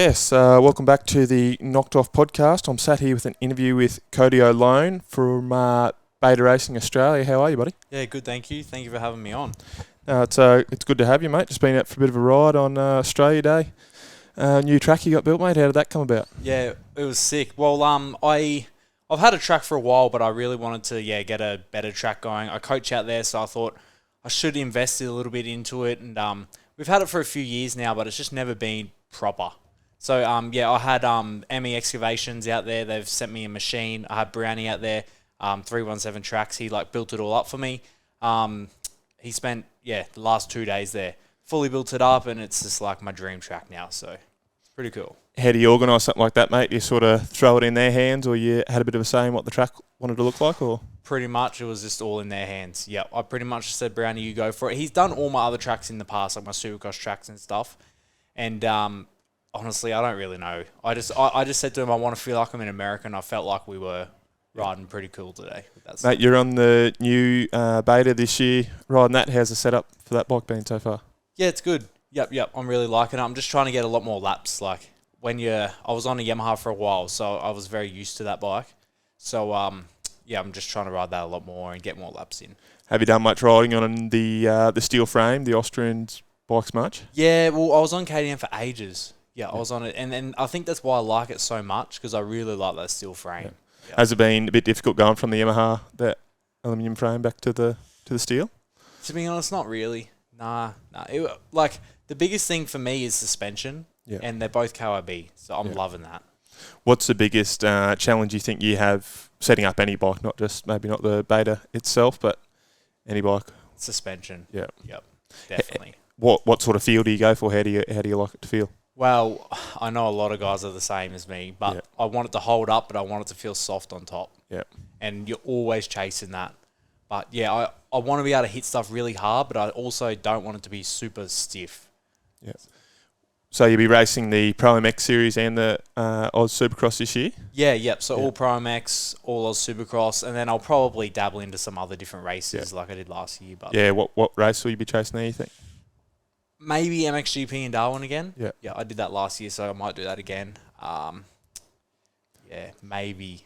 Yes, welcome back to the Knocked Off podcast. I'm sat here with an interview with Cody O'Loan from Beta Racing Australia. How are you, buddy? Yeah, good, thank you. Thank you for having me on. It's good to have you, mate. Just been out for a bit of a ride on Australia Day. New track you got built, mate. How did that come about? Yeah, it was sick. Well, I've had a track for a while, but I really wanted to get a better track going. I coach out there, so I thought I should invest a little bit into it, and we've had it for a few years now, but it's just never been proper. So, I had ME Excavations out there. They've sent me a machine. I had Brownie out there, 317 tracks. He built it all up for me. He spent the last 2 days there, fully built it up, and it's just like my dream track now. So it's pretty cool. How do you organise something like that, mate? You sort of throw it in their hands, or you had a bit of a say in what the track wanted to look like, or? Pretty much, it was just all in their hands. Yeah, I pretty much just said, Brownie, you go for it. He's done all my other tracks in the past, like my Supercross tracks and stuff. And honestly, I don't really know. I just said to him, I want to feel like I'm in America, and I felt like we were riding pretty cool today. Mate, you're on the new Beta this year, riding that. How's the setup for that bike been so far? Yeah, it's good. Yep. I'm really liking it. I'm just trying to get a lot more laps. Like I was on a Yamaha for a while, so I was very used to that bike. So I'm just trying to ride that a lot more and get more laps in. Have you done much riding on the steel frame, the Austrians bikes much? Yeah, well, I was on KTM for ages. Yeah, I was on it, and I think that's why I like it so much, because I really like that steel frame. Yeah. Yeah. Has it been a bit difficult going from the Yamaha, that aluminium frame, back to the steel? To be honest, not really. Nah. The biggest thing for me is suspension, and they're both KIB, so I'm loving that. What's the biggest challenge you think you have setting up any bike, not not the Beta itself, but any bike? Suspension. Yeah. Yep. Definitely. What sort of feel do you go for? How do you like it to feel? Well, I know a lot of guys are the same as me, but I want it to hold up, but I want it to feel soft on top. Yeah. And you're always chasing that. But I want to be able to hit stuff really hard, but I also don't want it to be super stiff. Yeah. So you'll be racing the Pro MX series and the Oz Supercross this year? So all Pro MX, all Oz Supercross, and then I'll probably dabble into some other different races like I did last year. But what race will you be chasing there, you think? Maybe MXGP in Darwin again. Yeah, I did that last year, so I might do that again. Maybe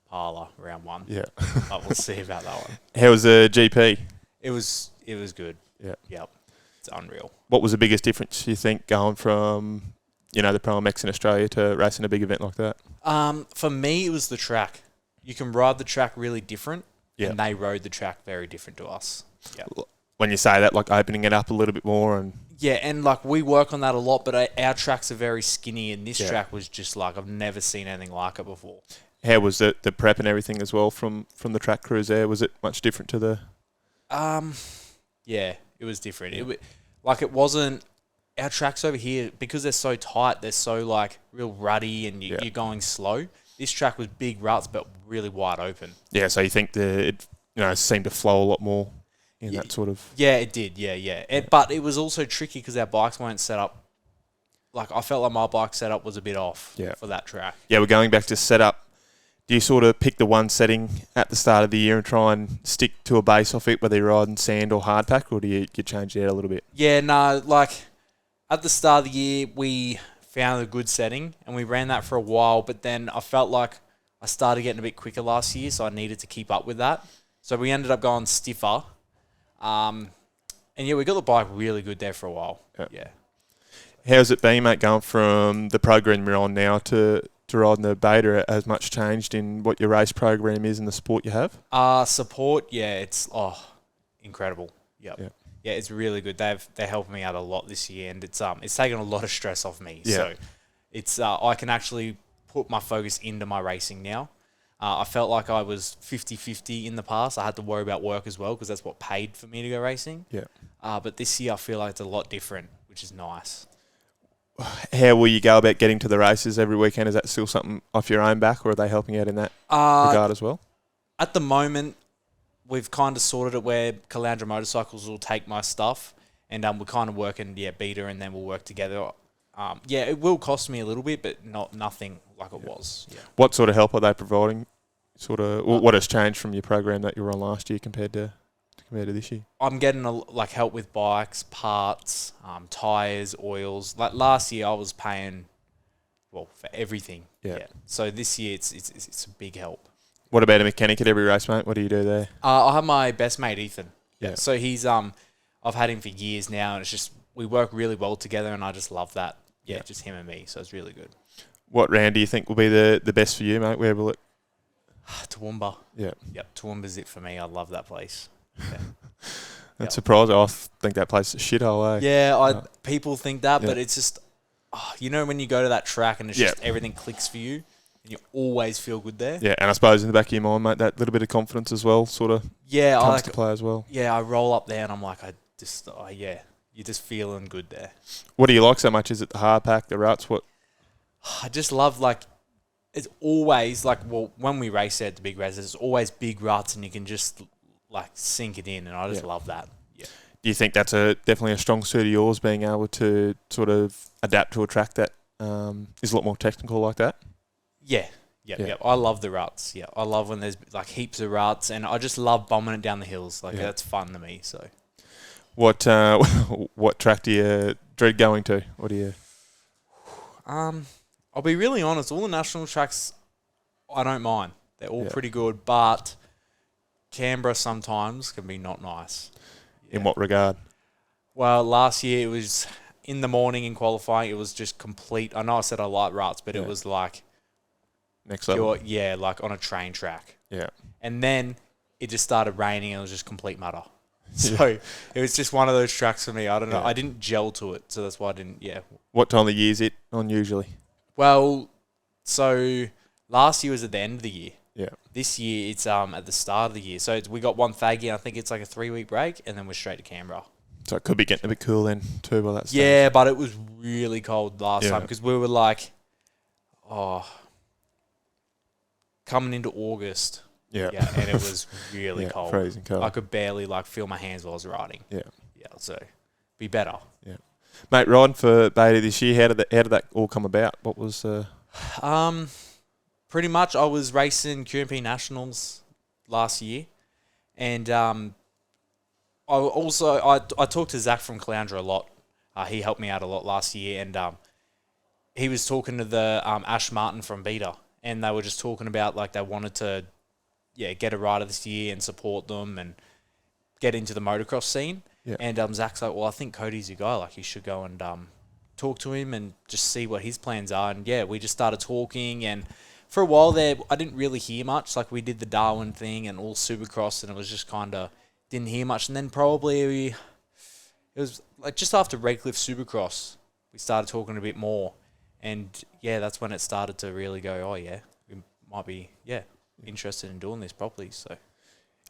Parla round 1. Yeah, but we'll see about that one. How was the GP? It was good. Yeah, it's unreal. What was the biggest difference you think going from the Pro MX in Australia to racing a big event like that? For me, it was the track. You can ride the track really different, and they rode the track very different to us. Yeah. When you say that, like opening it up a little bit more and... Yeah, and we work on that a lot, but our tracks are very skinny, and this track was just I've never seen anything like it before. How was the prep and everything as well from the track crews there? Was it much different to the... Yeah, it was different. It wasn't... Our tracks over here, because they're so tight, they're so real ruddy, and you're going slow. This track was big ruts, but really wide open. Yeah, so you think it seemed to flow a lot more in that sort of... Yeah, it did, but it was also tricky because our bikes weren't set up... I felt like my bike setup was a bit off for that track. Yeah, we're going back to setup. Do you sort of pick the one setting at the start of the year and try and stick to a base off it, whether you're riding sand or hardpack, or do you change it out a little bit? Yeah, no, at the start of the year, we found a good setting, and we ran that for a while, but then I felt like I started getting a bit quicker last year, so I needed to keep up with that. So we ended up going stiffer. And we got the bike really good there for a while. Yeah. How's it been, mate, going from the program you're on now to riding the Beta? Has much changed in what your race program is and the support you have? Support, it's incredible. Yep. Yeah, it's really good. They're helping me out a lot this year, and it's taken a lot of stress off me. Yeah. So it's I can actually put my focus into my racing now. I felt like I was 50-50 in the past. I had to worry about work as well because that's what paid for me to go racing. Yeah. But this year I feel like it's a lot different, which is nice. How will you go about getting to the races every weekend? Is that still something off your own back, or are they helping out in that regard as well? At the moment, we've kind of sorted it where Calandra Motorcycles will take my stuff, and we're kind of working Beta, and then we'll work together. It will cost me a little bit, but nothing like it was. Yeah. What sort of help are they providing? What has changed from your program that you were on last year compared to compared to this year? I'm getting like help with bikes, parts, tires, oils. Like last year, I was paying for everything. Yeah. So this year, it's a big help. What about a mechanic at every race, mate? What do you do there? I have my best mate Ethan. Yeah. So he's I've had him for years now, and it's just we work really well together, and I just love that. Yeah, just him and me. So it's really good. What round do you think will be the best for you, mate? Where will it? Toowoomba. Yeah. Yep. Toowoomba's it for me. I love that place. Yeah. That's surprising. I think that place is a shithole, eh? Yeah, people think that, but it's just, when you go to that track and it's just everything clicks for you, and you always feel good there. Yeah, and I suppose in the back of your mind, mate, that little bit of confidence as well sort of comes to play as well. Yeah, I roll up there and I'm like, you're just feeling good there. What do you like so much? Is it the hard pack, the ruts? What? I just love, it's always, when we race there at the big races, it's always big ruts and you can just, sink it in, and I just love that. Yeah. Do you think that's definitely a strong suit of yours, being able to sort of adapt to a track that is a lot more technical like that? Yeah. Yeah. I love the ruts. Yeah. I love when there's, heaps of ruts, and I just love bombing it down the hills. That's fun to me, so. What track do you dread going to? What do you... I'll be really honest. All the national tracks, I don't mind. They're all pretty good, but Canberra sometimes can be not nice. Yeah. In what regard? Well, last year it was in the morning in qualifying. It was just complete. I know I said I like ruts, but it was next level. On a train track. Yeah. And then it just started raining and it was just complete mutter. So it was just one of those tracks for me. I don't know. I didn't gel to it, so that's why I didn't. Yeah. What time of the year is it on usually? Well, so last year was at the end of the year. Yeah. This year it's at the start of the year. So we got one faggy, and I think it's like a 3-week break, and then we're straight to Canberra. So it could be getting a bit cool then too by that stage. Yeah, but it was really cold last time because we were coming into August. Yeah. Yeah, and it was really cold. Freezing cold. I could barely feel my hands while I was riding. Yeah. Yeah, so be better. Yeah. Mate, riding for Beta this year, how did that all come about? What was pretty much I was racing QMP Nationals last year, and I talked to Zach from Caloundra a lot. He helped me out a lot last year, and he was talking to the Ash Martin from Beta, and they were just talking about they wanted to get a rider this year and support them and get into the motocross scene. Yeah. And Zach's like, well, I think Cody's your guy. You should go and talk to him and just see what his plans are. And we just started talking, and for a while there, I didn't really hear much. We did the Darwin thing and all Supercross, and it was just kind of didn't hear much. And then probably it was just after Redcliffe Supercross, we started talking a bit more, and that's when it started to really go. Oh yeah, we might be interested in doing this properly. So,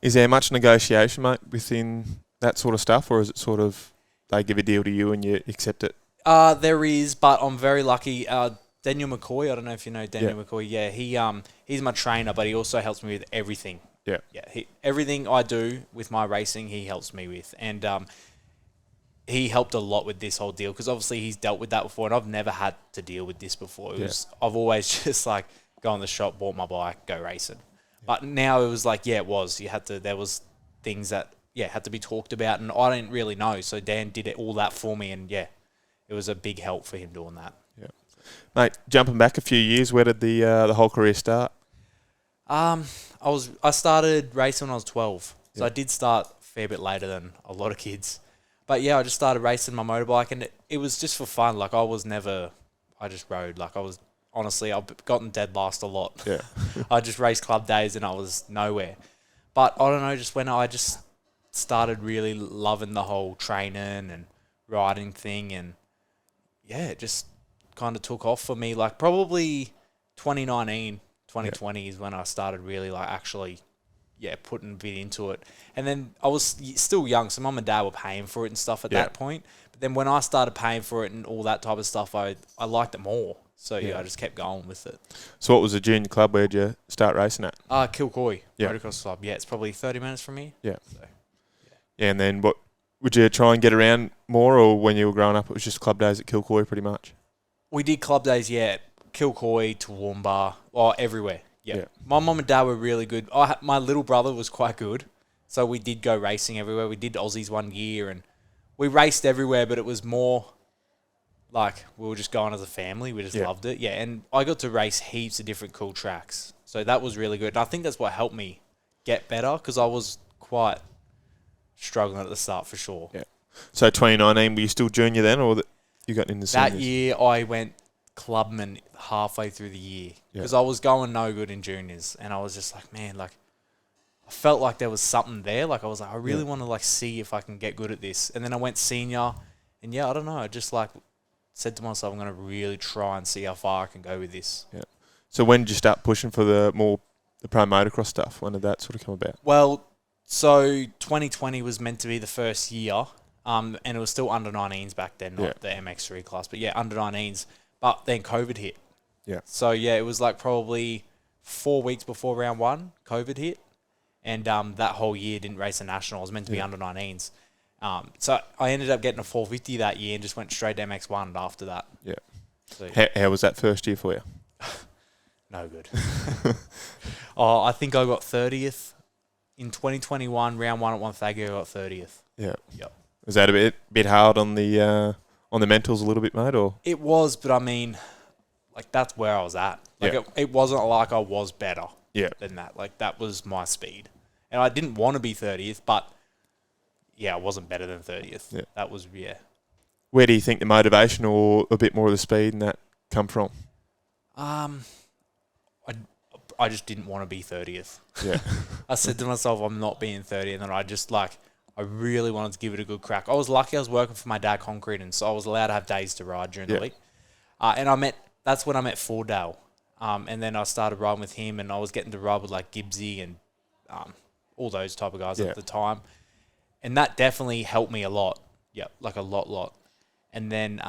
is there much negotiation, mate, within that sort of stuff, or is it sort of they give a deal to you and you accept it? There is, but I'm very lucky. Daniel McCoy, I don't know if you know Daniel McCoy. Yeah, he's my trainer, but he also helps me with everything. Yeah. Yeah, everything I do with my racing, he helps me with. And he helped a lot with this whole deal because obviously he's dealt with that before, and I've never had to deal with this before. I've always just go in the shop, bought my bike, go racing. But now it was there was things that had to be talked about, and I didn't really know. So Dan did all that for me, and it was a big help for him doing that. Yeah, mate. Jumping back a few years, where did the whole career start? I started racing when I was 12, so I did start a fair bit later than a lot of kids. But I just started racing my motorbike, and it was just for fun. I just rode. Honestly, I've gotten dead last a lot. Yeah. I just raced club days and I was nowhere. But I don't know, just when I just started really loving the whole training and riding thing, and it just kind of took off for me. Probably 2019, 2020 is when I started really actually putting a bit into it. And then I was still young, so mum and dad were paying for it and stuff at that point. But then when I started paying for it and all that type of stuff, I liked it more. So, I just kept going with it. So what was the junior club? Where'd you start racing at? Kilcoy Motocross Club. Yeah, it's probably 30 minutes from here. Yeah. So, yeah, and then what? Would you try and get around more, or when you were growing up, it was just club days at Kilcoy pretty much? We did club days, Kilcoy, Toowoomba, everywhere. Yeah. My mum and dad were really good. My little brother was quite good, So we did go racing everywhere. We did Aussies one year, and we raced everywhere, but it was more like we were just going as a family. We just loved it. Yeah, and I got to race heaps of different cool tracks. So that was really good. And I think that's what helped me get better because I was quite struggling at the start for sure. Yeah. So 2019, were you still junior then, or you got in the seniors? That year, I went clubman halfway through the year because I was going no good in juniors, and I was just like, man, like I felt like there was something there. Like I was like, I really want to like see if I can get good at this. And then I went senior, and I don't know, I just like said to myself, I'm going to really try and see how far I can go with this. Yeah. So when did you start pushing for the pro motocross stuff? When did that sort of come about? Well, so 2020 was meant to be the first year, and it was still under 19s back then, not the MX3 class, but under 19s. But then COVID hit. Yeah. So it was like probably 4 weeks before round one, COVID hit, and that whole year didn't race a national. I was meant to be under 19s. So I ended up getting a 450 that year and just went straight to MX1 after that. Yeah. So, how was that first year for you? no good. I think I got 30th. In 2021, round one at Wonthaggi, I got 30th. Yeah. Yep. Was that a bit hard on the mentals a little bit, mate? Or it was, but I mean, like that's where I was at. Like it wasn't like I was better than that. Like that was my speed, and I didn't want to be 30th, but I wasn't better than 30th. Yeah. That was Where do you think the motivation or a bit more of the speed and that come from? I just didn't want to be 30th. Yeah. I said to myself, I'm not being 30th, and then I just I really wanted to give it a good crack. I was lucky I was working for my dad concrete, and so I was allowed to have days to ride during the week. And that's when I met Fordale. And then I started riding with him, and I was getting to ride with like Gibbsy and all those type of guys at the time. And that definitely helped me a lot. Yeah, like a lot. And then,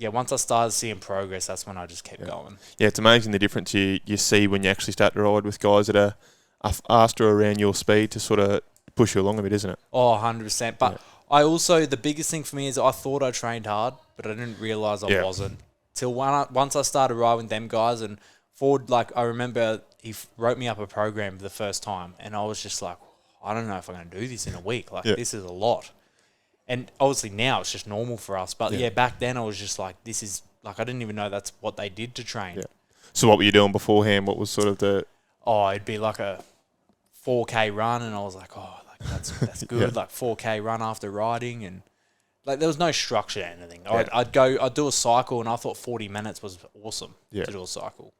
once I started seeing progress, that's when I just kept going. Yeah, it's amazing the difference you see when you actually start to ride with guys that are faster around your speed to sort of push you along a bit, isn't it? Oh, 100%. But I also, the biggest thing for me is I thought I trained hard, but I didn't realise I wasn't. Till once I started riding with them guys, and Ford, like, I remember he wrote me up a program for the first time, and I was just like, I don't know if I'm going to do this in a week. Like, this is a lot. And obviously now it's just normal for us. But back then I was just like, this is, like, I didn't even know that's what they did to train. Yeah. So what were you doing beforehand? What was sort of the... Oh, it'd be like a 4K run, and I was like, oh, like that's good. Like 4K run after riding, and like there was no structure to anything. I'd do a cycle, and I thought 40 minutes was awesome to do a cycle.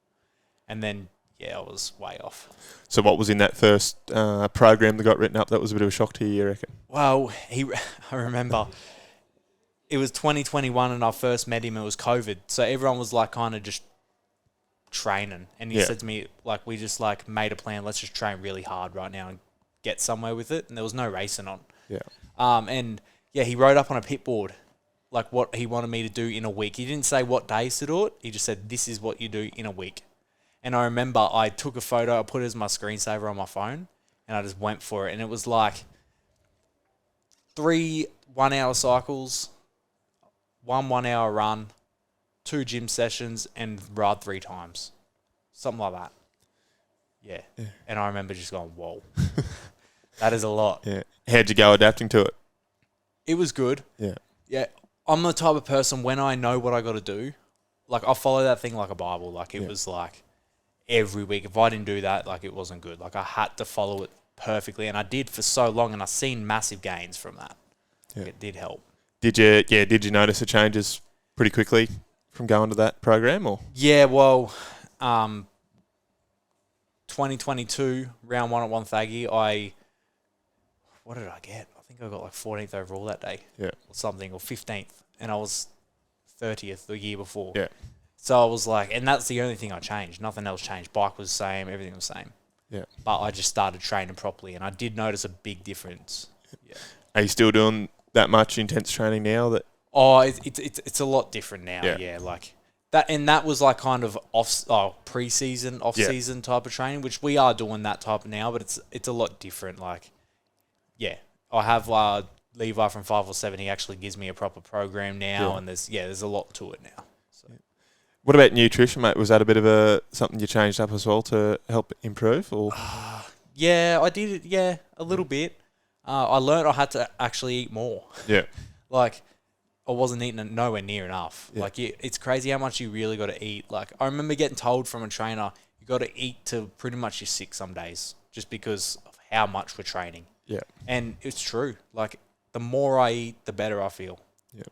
And then, I was way off. So what was in that first program that got written up that was a bit of a shock to you reckon? Well, I remember it was 2021 and I first met him. It was COVID. So everyone was like kind of just training. And he said to me, like, we just like made a plan. Let's just train really hard right now and get somewhere with it. And there was no racing on. Yeah. He wrote up on a pit board like what he wanted me to do in a week. He didn't say what days to do it. He just said, this is what you do in a week. And I remember I took a photo, I put it as my screensaver on my phone, and I just went for it. And it was like 3 1-hour cycles, 1 1-hour run, 2 gym sessions, and ride 3 times. Something like that. Yeah. And I remember just going, whoa. That is a lot. Yeah. How'd you go adapting to it? It was good. Yeah. Yeah. I'm the type of person, when I know what I got to do, like, I'll follow that thing like a Bible. Like, it was like every week. If I didn't do that, like, it wasn't good. Like, I had to follow it perfectly, and I did for so long, and I've seen massive gains from that. Yeah. It did help. Did you notice the changes pretty quickly from going to that program, or? Yeah, well, 2022, round 1 at Wonthaggi, what did I get? I think I got like 14th overall that day. Yeah. Or something, or 15th, and I was 30th the year before. Yeah. So I was like, and that's the only thing I changed. Nothing else changed. Bike was the same. Everything was the same. Yeah. But I just started training properly, and I did notice a big difference. Yeah. Are you still doing that much intense training now? That it's a lot different now. Yeah. Like that, and that was like kind of pre-season, off-season type of training, which we are doing that type now, but it's a lot different. Like, I have Levi from 547. He actually gives me a proper program now, and there's a lot to it now. So. What about nutrition, mate? Was that a bit of something you changed up as well to help improve? Or Yeah, I did it. Yeah, a little bit. I learned I had to actually eat more. Yeah. Like, I wasn't eating nowhere near enough. Yeah. Like, it's crazy how much you really got to eat. Like, I remember getting told from a trainer, you got to eat till pretty much you're sick some days, just because of how much we're training. Yeah. And it's true. Like, the more I eat, the better I feel. Yeah.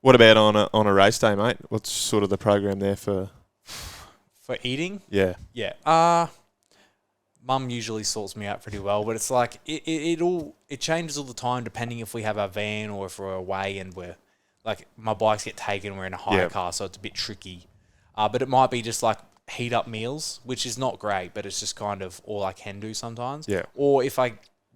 What about on a race day, mate? What's sort of the program there for eating? Yeah. Yeah. Mum usually sorts me out pretty well, but it's like it changes all the time depending if we have our van or if we're away and we're like my bikes get taken, we're in a hire car, so it's a bit tricky. But it might be just like heat up meals, which is not great, but it's just kind of all I can do sometimes. Yeah. Or if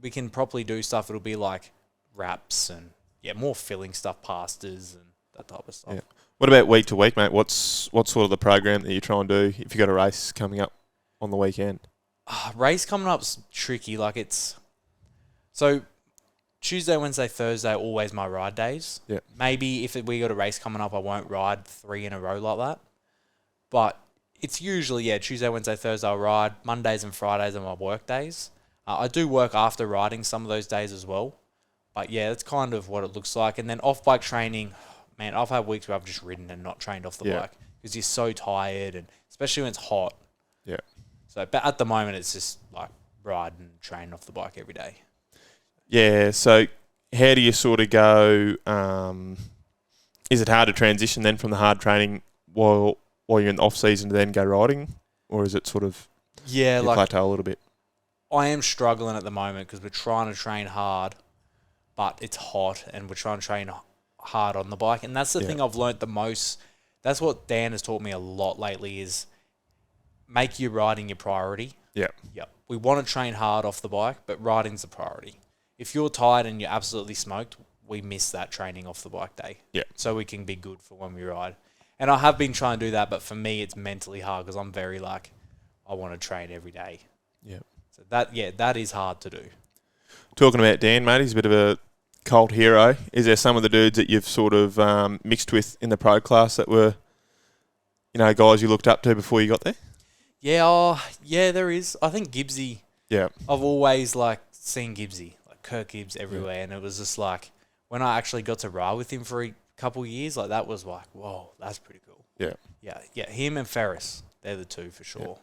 we can properly do stuff, it'll be like wraps and more filling stuff, pastas and that type of stuff. Yeah. What about week to week, mate? What's sort of the program that you try and do if you got a race coming up on the weekend? Race coming up's tricky. Like so Tuesday, Wednesday, Thursday, always my ride days. Yeah. Maybe if we got a race coming up, I won't ride 3 in a row like that. But it's usually, Tuesday, Wednesday, Thursday I'll ride. Mondays and Fridays are my work days. I do work after riding some of those days as well. But yeah, that's kind of what it looks like. And then off-bike training, man, I've had weeks where I've just ridden and not trained off the bike because you're so tired, and especially when it's hot. Yeah. So, but at the moment, it's just like ride and train off the bike every day. Yeah. So, how do you sort of go? Is it hard to transition then from the hard training while you're in the off season to then go riding, or is it sort of plateau a little bit? I am struggling at the moment because we're trying to train hard, but it's hot, and we're trying to train hard on the bike, and that's the thing I've learnt the most. That's what Dan has taught me a lot lately is make your riding your priority. Yeah. Yep. We want to train hard off the bike, but riding's the priority. If you're tired and you're absolutely smoked, we miss that training off the bike day. Yeah. So we can be good for when we ride. And I have been trying to do that, but for me, it's mentally hard because I'm very like, I want to train every day. Yeah. So that is hard to do. Talking about Dan, mate, he's a bit of a cult hero. Is there some of the dudes that you've sort of mixed with in the pro class that were, guys you looked up to before you got there? Yeah, there is. I think Gibbsy. Yeah. I've always seen Gibbsy, like Kirk Gibbs everywhere, and it was just like when I actually got to ride with him for a couple of years, like that was like, whoa, that's pretty cool. Yeah. Yeah. Him and Ferris, they're the two for sure. Yeah.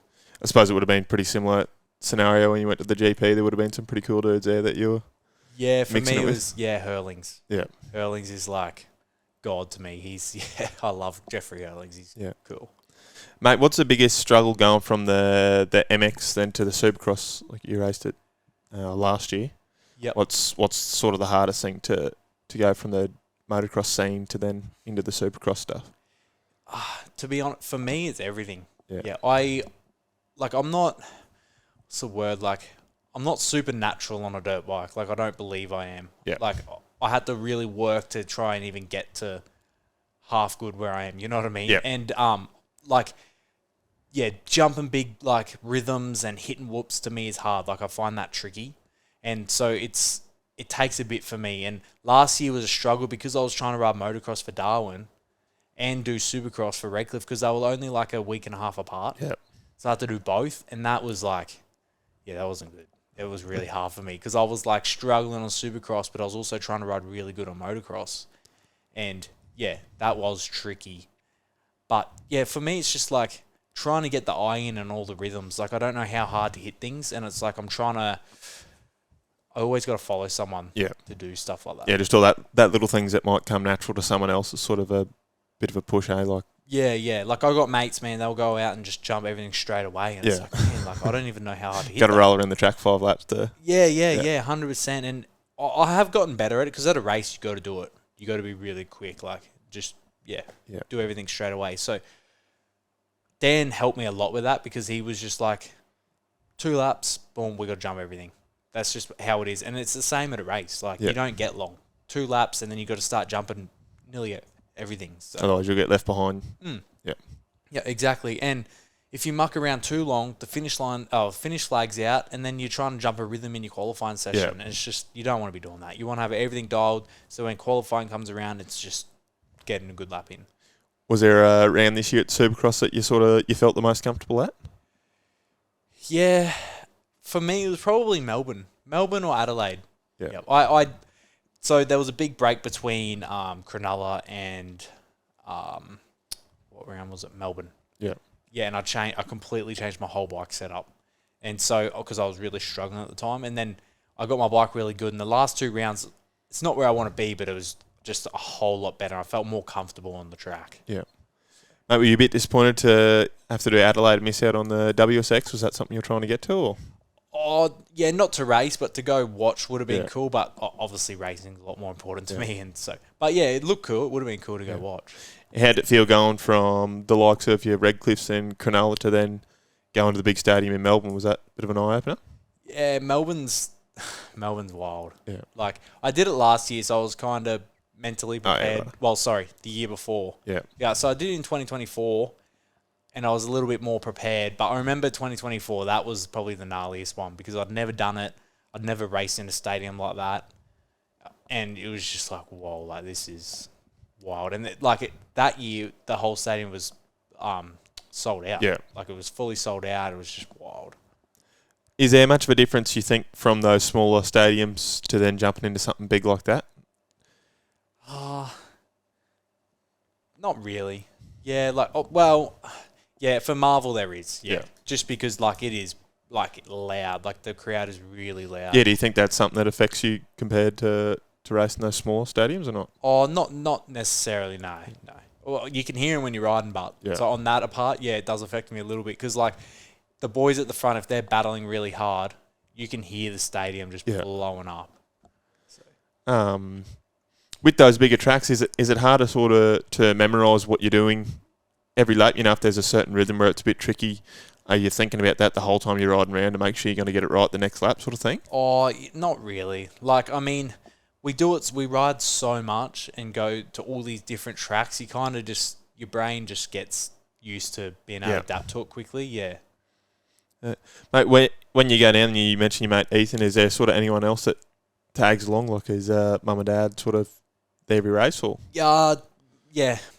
I suppose it would have been pretty similar scenario when you went to the GP. There would have been some pretty cool dudes there that you were. Yeah, for me it was Hurlings. Yeah. Hurlings is like God to me. I love Jeffrey Hurlings. He's cool. Mate, what's the biggest struggle going from the MX then to the Supercross? Like you raced it last year. Yep. What's sort of the hardest thing to go from the motocross scene to then into the Supercross stuff? To be honest, for me, it's everything. Yeah. I'm not. What's the word? I'm not supernatural on a dirt bike. I don't believe I am. Yeah. I had to really work to try and even get to half good where I am. You know what I mean? Yeah. And jumping big rhythms and hitting whoops to me is hard. I find that tricky, and so it takes a bit for me. And last year was a struggle because I was trying to ride motocross for Darwin and do Supercross for Redcliffe because they were only a week and a half apart. Yeah. So I had to do both, and that was that wasn't good. It was really hard for me because I was struggling on Supercross, but I was also trying to ride really good on motocross. And that was tricky. But for me, it's just trying to get the eye in and all the rhythms. I don't know how hard to hit things, and it's I'm trying to. I always got to follow someone to do stuff like that. Yeah, just all that little things that might come natural to someone else is sort of a bit of a push, eh? Yeah. I got mates, man. They'll go out and just jump everything straight away, and it's man, I don't even know how hard to hit. Got to roll around the track 5 laps to. Yeah, 100%. And I have gotten better at it because at a race you got to do it. You got to be really quick, do everything straight away. So Dan helped me a lot with that because he was just 2 laps, boom, we got to jump everything. That's just how it is, and it's the same at a race. You don't get long. 2 laps, and then you got to start jumping nearly everything. So. Otherwise, you'll get left behind. Yeah. Yeah, exactly. And if you muck around too long, the finish flag's out, and then you're trying to jump a rhythm in your qualifying session, and it's just you don't want to be doing that. You want to have everything dialed, so when qualifying comes around, it's just getting a good lap in. Was there a round this year at Supercross that you felt the most comfortable at? Yeah, For me, it was probably Melbourne or Adelaide. Yeah. Yep. So there was a big break between Cronulla and what round was it? Melbourne. Yeah. Yeah, and I completely changed my whole bike setup, and so because I was really struggling at the time, and then I got my bike really good. In the last 2 rounds, it's not where I want to be, but it was just a whole lot better. I felt more comfortable on the track. Yeah. Mate, were you a bit disappointed to have to do Adelaide and miss out on the WSX? Was that something you're trying to get to? Or? Oh, yeah, not to race, but to go watch would have been Yeah. cool. But obviously, racing is a lot more important to me, and so. But yeah, it looked cool. It would have been cool to go watch. How did it feel going from the likes of your Redcliffs and Cronulla to then going to the big stadium in Melbourne? Was that a bit of an eye opener? Yeah, Melbourne's wild. Yeah. Like I did it last year, so I was kind of mentally prepared. right. Well, sorry, the year before. Yeah. Yeah, so I did it in 2024, and I was a little bit more prepared. But I remember 2024, that was probably the gnarliest one because I'd never done it. I'd never raced in a stadium like that. And it was just like, whoa, like this is wild. And that year, the whole stadium was sold out. Yeah. Like it was fully sold out. It was just wild. Is there much of a difference, you think, from those smaller stadiums to then jumping into something big like that? Not really. Yeah, yeah, for Marvel there is. Yeah. Just because like it is like loud, like the crowd is really loud. Yeah, do you think that's something that affects you compared to racing those smaller stadiums or not? Oh, not necessarily. No. Well, you can hear them when you're riding, but so on that apart, yeah, it does affect me a little bit because like the boys at the front, if they're battling really hard, you can hear the stadium just blowing up. So. With those bigger tracks, is it harder sort of to memorise what you're doing every lap? You know, if there's a certain rhythm where it's a bit tricky, are you thinking about that the whole time you're riding around to make sure you're going to get it right the next lap sort of thing? Oh, not really. Like, I mean, we ride so much and go to all these different tracks. You kind of just, your brain just gets used to being able to adapt to it quickly. Yeah. Mate, when you go down, you mentioned your mate Ethan. Is there sort of anyone else that tags along? Like, is mum and dad sort of there every race? Or? Yeah.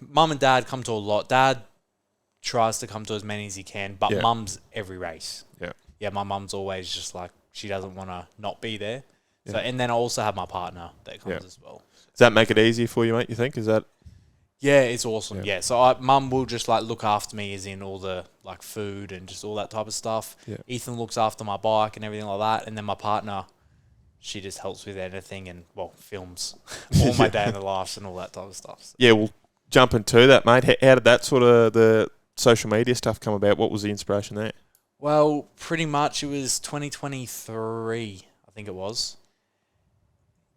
Mum and dad come to a lot. Dad tries to come to as many as he can, but mum's every race. Yeah. Yeah, my mum's always just like, she doesn't want to not be there. So, and then I also have my partner that comes as well. Does that make it easier for you, mate, you think? Is that... Yeah, it's awesome. Yeah, so mum will just like look after me, as in all the like food and just all that type of stuff. Yeah. Ethan looks after my bike and everything like that, and then my partner, she just helps with anything and films all my day in the life and all that type of stuff. So. Yeah, well, jumping to that, mate. How did that sort of the social media stuff come about? What was the inspiration there? Well, pretty much it was 2023, I think it was.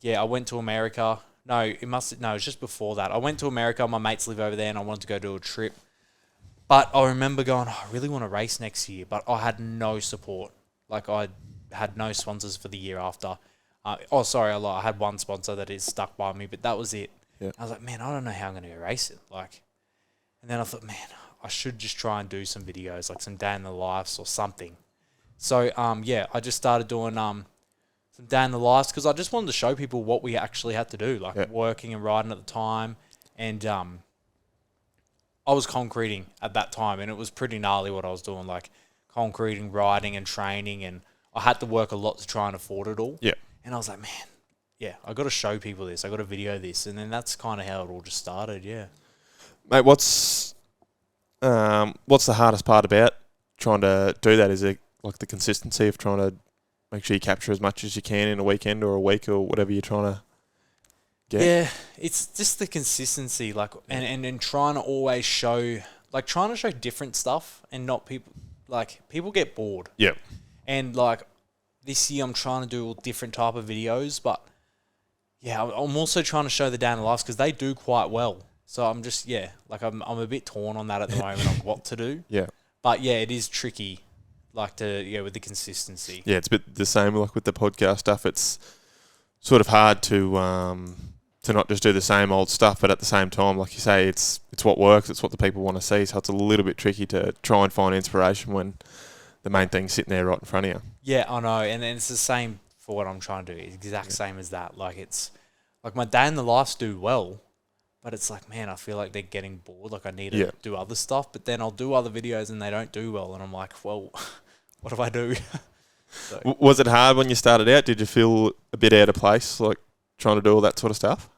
Yeah, I went to America. No, it was just before that. I went to America. My mates live over there, and I wanted to go do a trip. But I remember going, I really want to race next year, but I had no support. Like, I had no sponsors for the year after. I had one sponsor that is stuck by me, but that was it. Yeah. I was like, man, I don't know how I'm going to go race it. Like, and then I thought, man, I should just try and do some videos, like some day in the lives or something. So, I just started doing some day in the lives because I just wanted to show people what we actually had to do, like working and riding at the time. And I was concreting at that time, and it was pretty gnarly what I was doing, like concreting, riding and training, and I had to work a lot to try and afford it all. Yeah. And I was like, man, I got to show people this. I got to video this. And then that's kind of how it all just started, Mate, what's the hardest part about trying to do that? Is it like the consistency of trying to make sure you capture as much as you can in a weekend or a week or whatever you're trying to get? Yeah, it's just the consistency, like, and trying to always show, like, trying to show different stuff and not people, like, people get bored. Yeah. And, like, this year I'm trying to do a different type of videos, but, I'm also trying to show the day in the lives because they do quite well. So I'm just, I'm a bit torn on that at the moment on what to do. Yeah. But, it is tricky. Like with the consistency. Yeah, it's a bit the same like with the podcast stuff. It's sort of hard to not just do the same old stuff, but at the same time, like you say, it's what works, it's what the people want to see. So it's a little bit tricky to try and find inspiration when the main thing's sitting there right in front of you. Yeah, I know, and it's the same for what I'm trying to do. It's exact same as that. Like it's like my day in the lives do well, but it's like, man, I feel like they're getting bored. Like I need to do other stuff, but then I'll do other videos and they don't do well, and I'm like, well, what do I do? So. Was it hard when you started out? Did you feel a bit out of place, like trying to do all that sort of stuff?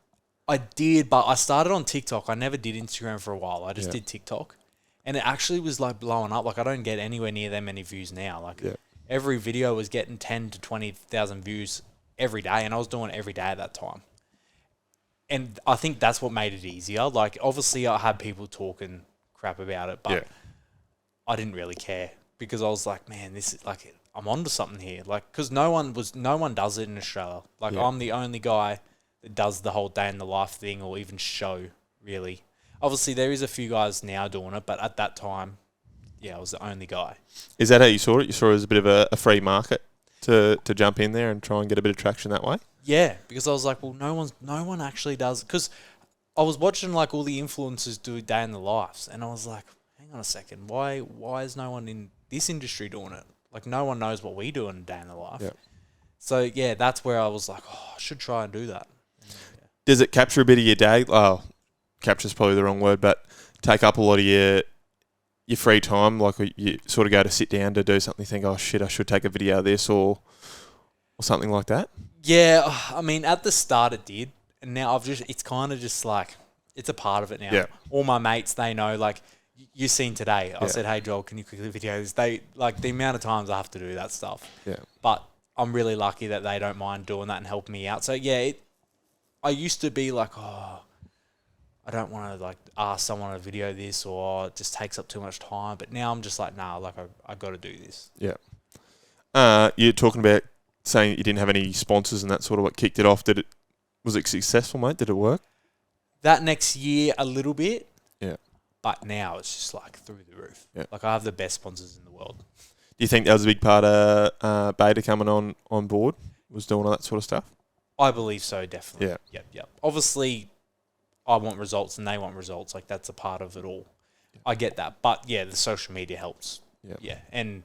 I did, but I started on TikTok. I never did Instagram for a while. I just did TikTok. And it actually was like blowing up. Like I don't get anywhere near that many views now. Like every video was getting 10 to 20,000 views every day, and I was doing it every day at that time. And I think that's what made it easier. Like obviously I had people talking crap about it, but I didn't really care because I was like, man, this is like I'm onto something here. Like because no one does it in Australia. Like I'm the only guy that does the whole day in the life thing or even show really. Obviously, there is a few guys now doing it, but at that time, I was the only guy. Is that how you saw it? You saw it as a bit of a free market to jump in there and try and get a bit of traction that way? Yeah, because I was like, well, no one actually does. Because I was watching like all the influencers do day in the lives, and I was like, hang on a second, why is no one in this industry doing it? Like, no one knows what we do in a day in the life. Yeah. So, that's where I was like, I should try and do that. Does it capture a bit of your day? Oh, capture's probably the wrong word, but take up a lot of your free time, like you sort of go to sit down to do something, you think, oh shit, I should take a video of this or something like that? Yeah, I mean, at the start it did, and now it's kind of just like, it's a part of it now. Yeah. All my mates, they know, like, you've seen today, I said, hey Joel, can you quickly video this? They, like, the amount of times I have to do that stuff. Yeah. But I'm really lucky that they don't mind doing that and helping me out. So I used to be like, I don't want to like ask someone to video this or it just takes up too much time. But now I'm just like, nah, like I got to do this. Yeah. You're talking about saying that you didn't have any sponsors and that sort of what kicked it off. Was it successful, mate? Did it work? That next year, a little bit. Yeah. But now it's just like through the roof. Yeah. Like I have the best sponsors in the world. Do you think that was a big part of Beta coming on board? Was doing all that sort of stuff? I believe so, definitely. Yeah. Yep. Obviously, I want results and they want results. Like, that's a part of it all. Yeah. I get that. But, the social media helps. Yeah. And,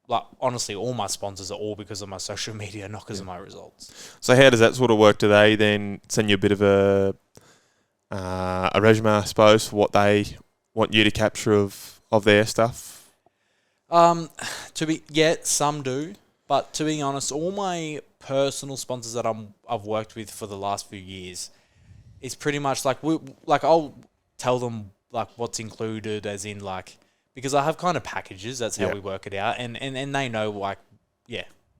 like, honestly, all my sponsors are all because of my social media, not because of my results. So how does that sort of work? Do they then send you a bit of a resume, I suppose, for what they want you to capture of their stuff? Some do. But to be honest, all my personal sponsors that I've worked with for the last few years, it's pretty much like I'll tell them like what's included, as in like, because I have kind of packages. That's how we work it out, and they know like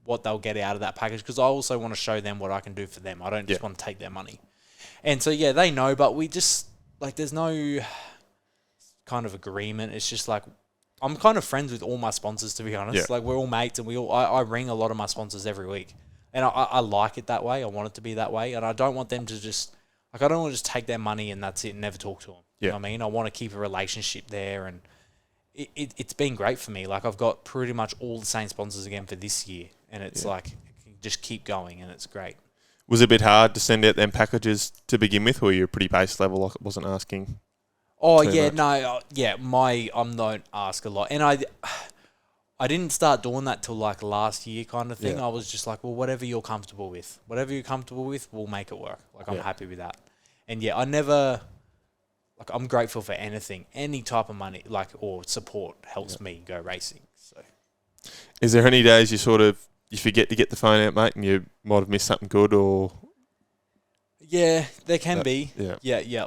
what they'll get out of that package. Because I also want to show them what I can do for them. I don't just want to take their money, and so they know. But we just like there's no kind of agreement. It's just like, I'm kind of friends with all my sponsors, to be honest. Yeah. Like, we're all mates, and I ring a lot of my sponsors every week. And I like it that way. I want it to be that way. And I don't want them to just, like, I don't want to just take their money and that's it and never talk to them. Yeah. You know what I mean? I want to keep a relationship there. And it's been great for me. Like, I've got pretty much all the same sponsors again for this year. And it's like, just keep going, and it's great. Was it a bit hard to send out them packages to begin with, or you're pretty base level, like it wasn't asking? Oh, yeah, no, I'm don't ask a lot. And I didn't start doing that till like last year kind of thing. Yeah. I was just like, well, whatever you're comfortable with. Whatever you're comfortable with, we'll make it work. Like, I'm happy with that. And I never, like, I'm grateful for anything. Any type of money, like, or support helps me go racing. So, is there any days you forget to get the phone out, mate, and you might have missed something good, or? Yeah, there can be. Yeah.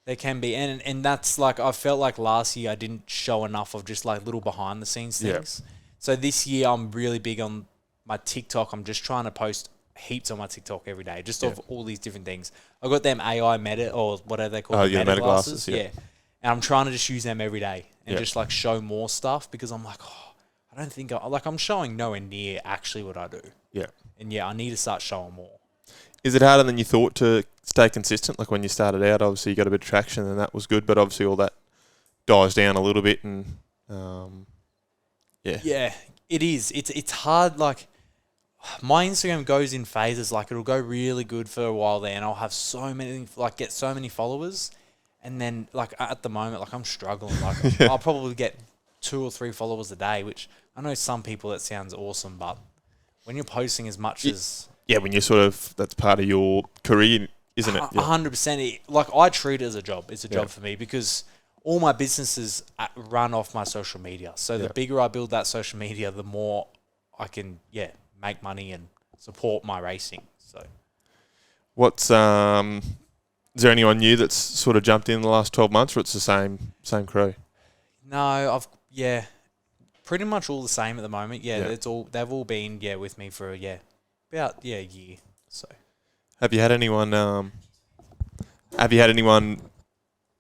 There can be, and that's like, I felt like last year I didn't show enough of just like little behind the scenes things. So this year I'm really big on my TikTok. I'm just trying to post heaps on my TikTok every day, just of all these different things. I got them AI meta, or whatever they call it, meta glasses. Yeah. And I'm trying to just use them every day and just like show more stuff, because I'm like, I don't think I'm showing nowhere near actually what I do. Yeah. And I need to start showing more. Is it harder than you thought to stay consistent? Like, when you started out, obviously you got a bit of traction and that was good, but obviously all that dies down a little bit, and Yeah, it is. It's hard. Like, my Instagram goes in phases. Like, it'll go really good for a while there, and I'll have get so many followers, and then like at the moment, like, I'm struggling. Like, I'll probably get 2 or 3 followers a day, which I know some people that sounds awesome, but when you're posting as much as when you're that's part of your career, isn't it? 100%. Like, I treat it as a job. It's a job for me, because all my businesses run off my social media. So the bigger I build that social media, the more I can make money and support my racing. So What's is there anyone new that's sort of jumped in the last 12 months, or it's the same crew? no, pretty much all the same at the moment. Yeah, Yeah. they've all been with me for about a year. So Have you had anyone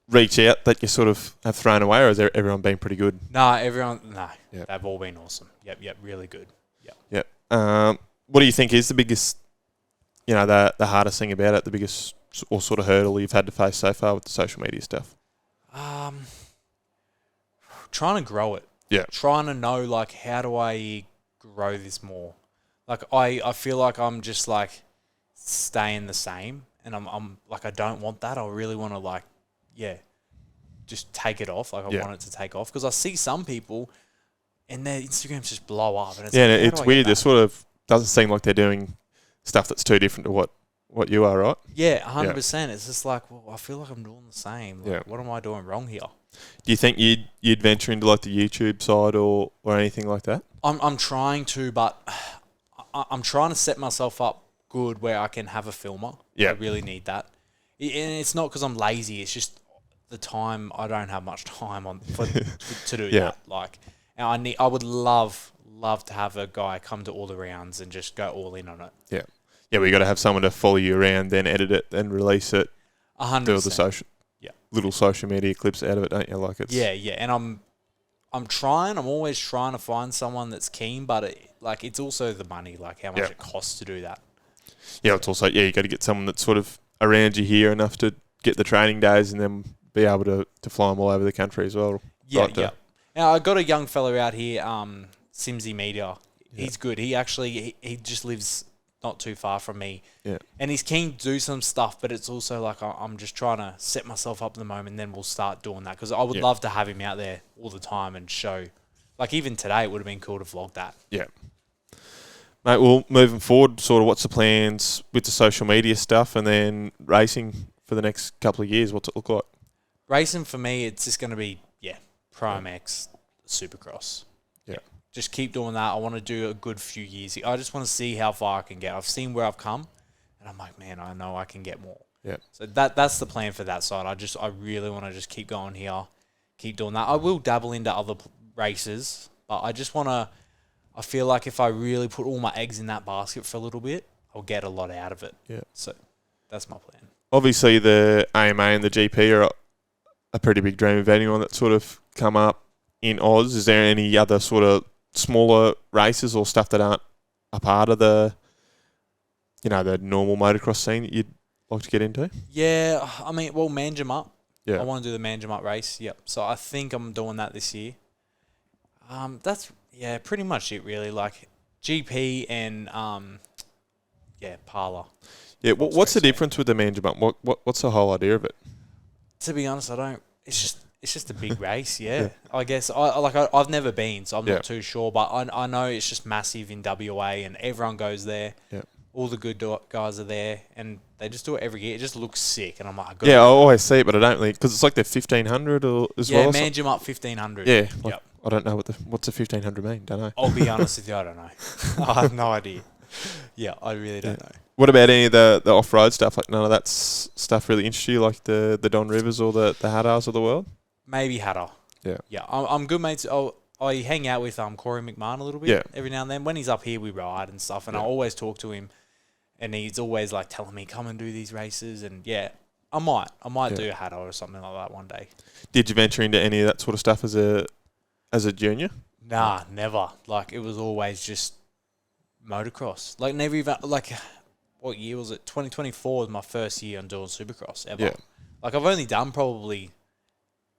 reach out that you sort of have thrown away, or has everyone been pretty good? Yep. They've all been awesome. Yep, really good. Yep. What do you think is the biggest, the hardest thing about it, the biggest or sort of hurdle you've had to face so far with the social media stuff? Trying to grow it. Yeah. Trying to know, like, how do I grow this more? Like, I feel like I'm just, like, staying the same. And I'm like, I don't want that. I really want to, like, just take it off. Like, I want it to take off. Because I see some people and their Instagrams just blow up. And it's weird. They sort of doesn't seem like they're doing stuff that's too different to what you are, right? Yeah, 100%. It's just like, well, I feel like I'm doing the same. Like, what am I doing wrong here? Do you think you'd venture into like the YouTube side or anything like that? I'm trying to, but I'm trying to set myself up good where I can have a filmer. Yeah. I really need that. And it's not because I'm lazy. It's just the time. I don't have much time to do that. Like, and I would love to have a guy come to all the rounds and just go all in on it. Yeah. Yeah, we got to have someone to follow you around, then edit it, then release it. 100%. Do the little social media clips out of it, don't you? Like it's and I'm trying. I'm always trying to find someone that's keen, but it's also the money, like how much it costs to do that. Yeah, it's also you got to get someone that's sort of around you here enough to get the training days and then be able to fly them all over the country as well. Yeah. Now I got a young fella out here, Simsy Media. He's good. He actually he just lives not too far from me. Yeah. And he's keen to do some stuff, but it's also like I'm just trying to set myself up at the moment, and then we'll start doing that. Because I would love to have him out there all the time and show. Like, even today, it would have been cool to vlog that. Yeah. Mate, well, moving forward, sort of what's the plans with the social media stuff and then racing for the next couple of years? What's it look like? Racing for me, it's just going to be, Pro MX, Supercross. Yeah. Just keep doing that. I want to do a good few years. I just want to see how far I can get. I've seen where I've come, and I'm like, man, I know I can get more. Yeah. So that's the plan for that side. I really want to just keep going here, keep doing that. I will dabble into other races, but I just want to. I feel like if I really put all my eggs in that basket for a little bit, I'll get a lot out of it. Yeah. So that's my plan. Obviously, the AMA and the GP are a pretty big dream of anyone that's sort of come up in Oz. Is there any other sort of smaller races or stuff that aren't a part of the normal motocross scene that you'd like to get into? Yeah, I mean, well, Manjimup. Yeah. I want to do the Manjimup race. Yep. So I think I'm doing that this year. That's pretty much it really. Like GP and Parlour. Yeah. What's the difference with the Manjimup? What's the whole idea of it? To be honest, I don't. It's just a big race, I guess I've never been, so I'm not too sure. But I know it's just massive in WA, and everyone goes there. Yeah. All the good guys are there, and they just do it every year. It just looks sick, and I'm like, I always see it, but I don't really because it's like the 1500 or as well. Yeah, Manjimup 1500. Yeah. I don't know what's a 1500 mean. Don't know. I'll be honest with you, I don't know. I have no idea. Yeah, I really don't know. What about any of the off-road stuff? Like none of that stuff really interests you, like the Don Rivers or the Haddars of the world? Maybe Hatter. Yeah. Yeah, I'm good mates. I hang out with Corey McMahon a little bit every now and then. When he's up here, we ride and stuff, and I always talk to him, and he's always like telling me, come and do these races, and I might do a Hatter or something like that one day. Did you venture into any of that sort of stuff as a junior? Nah, never. Like, it was always just motocross. Like, never even, like, what year was it? 2024 was my first year on doing Supercross ever. Yeah. Like, I've only done probably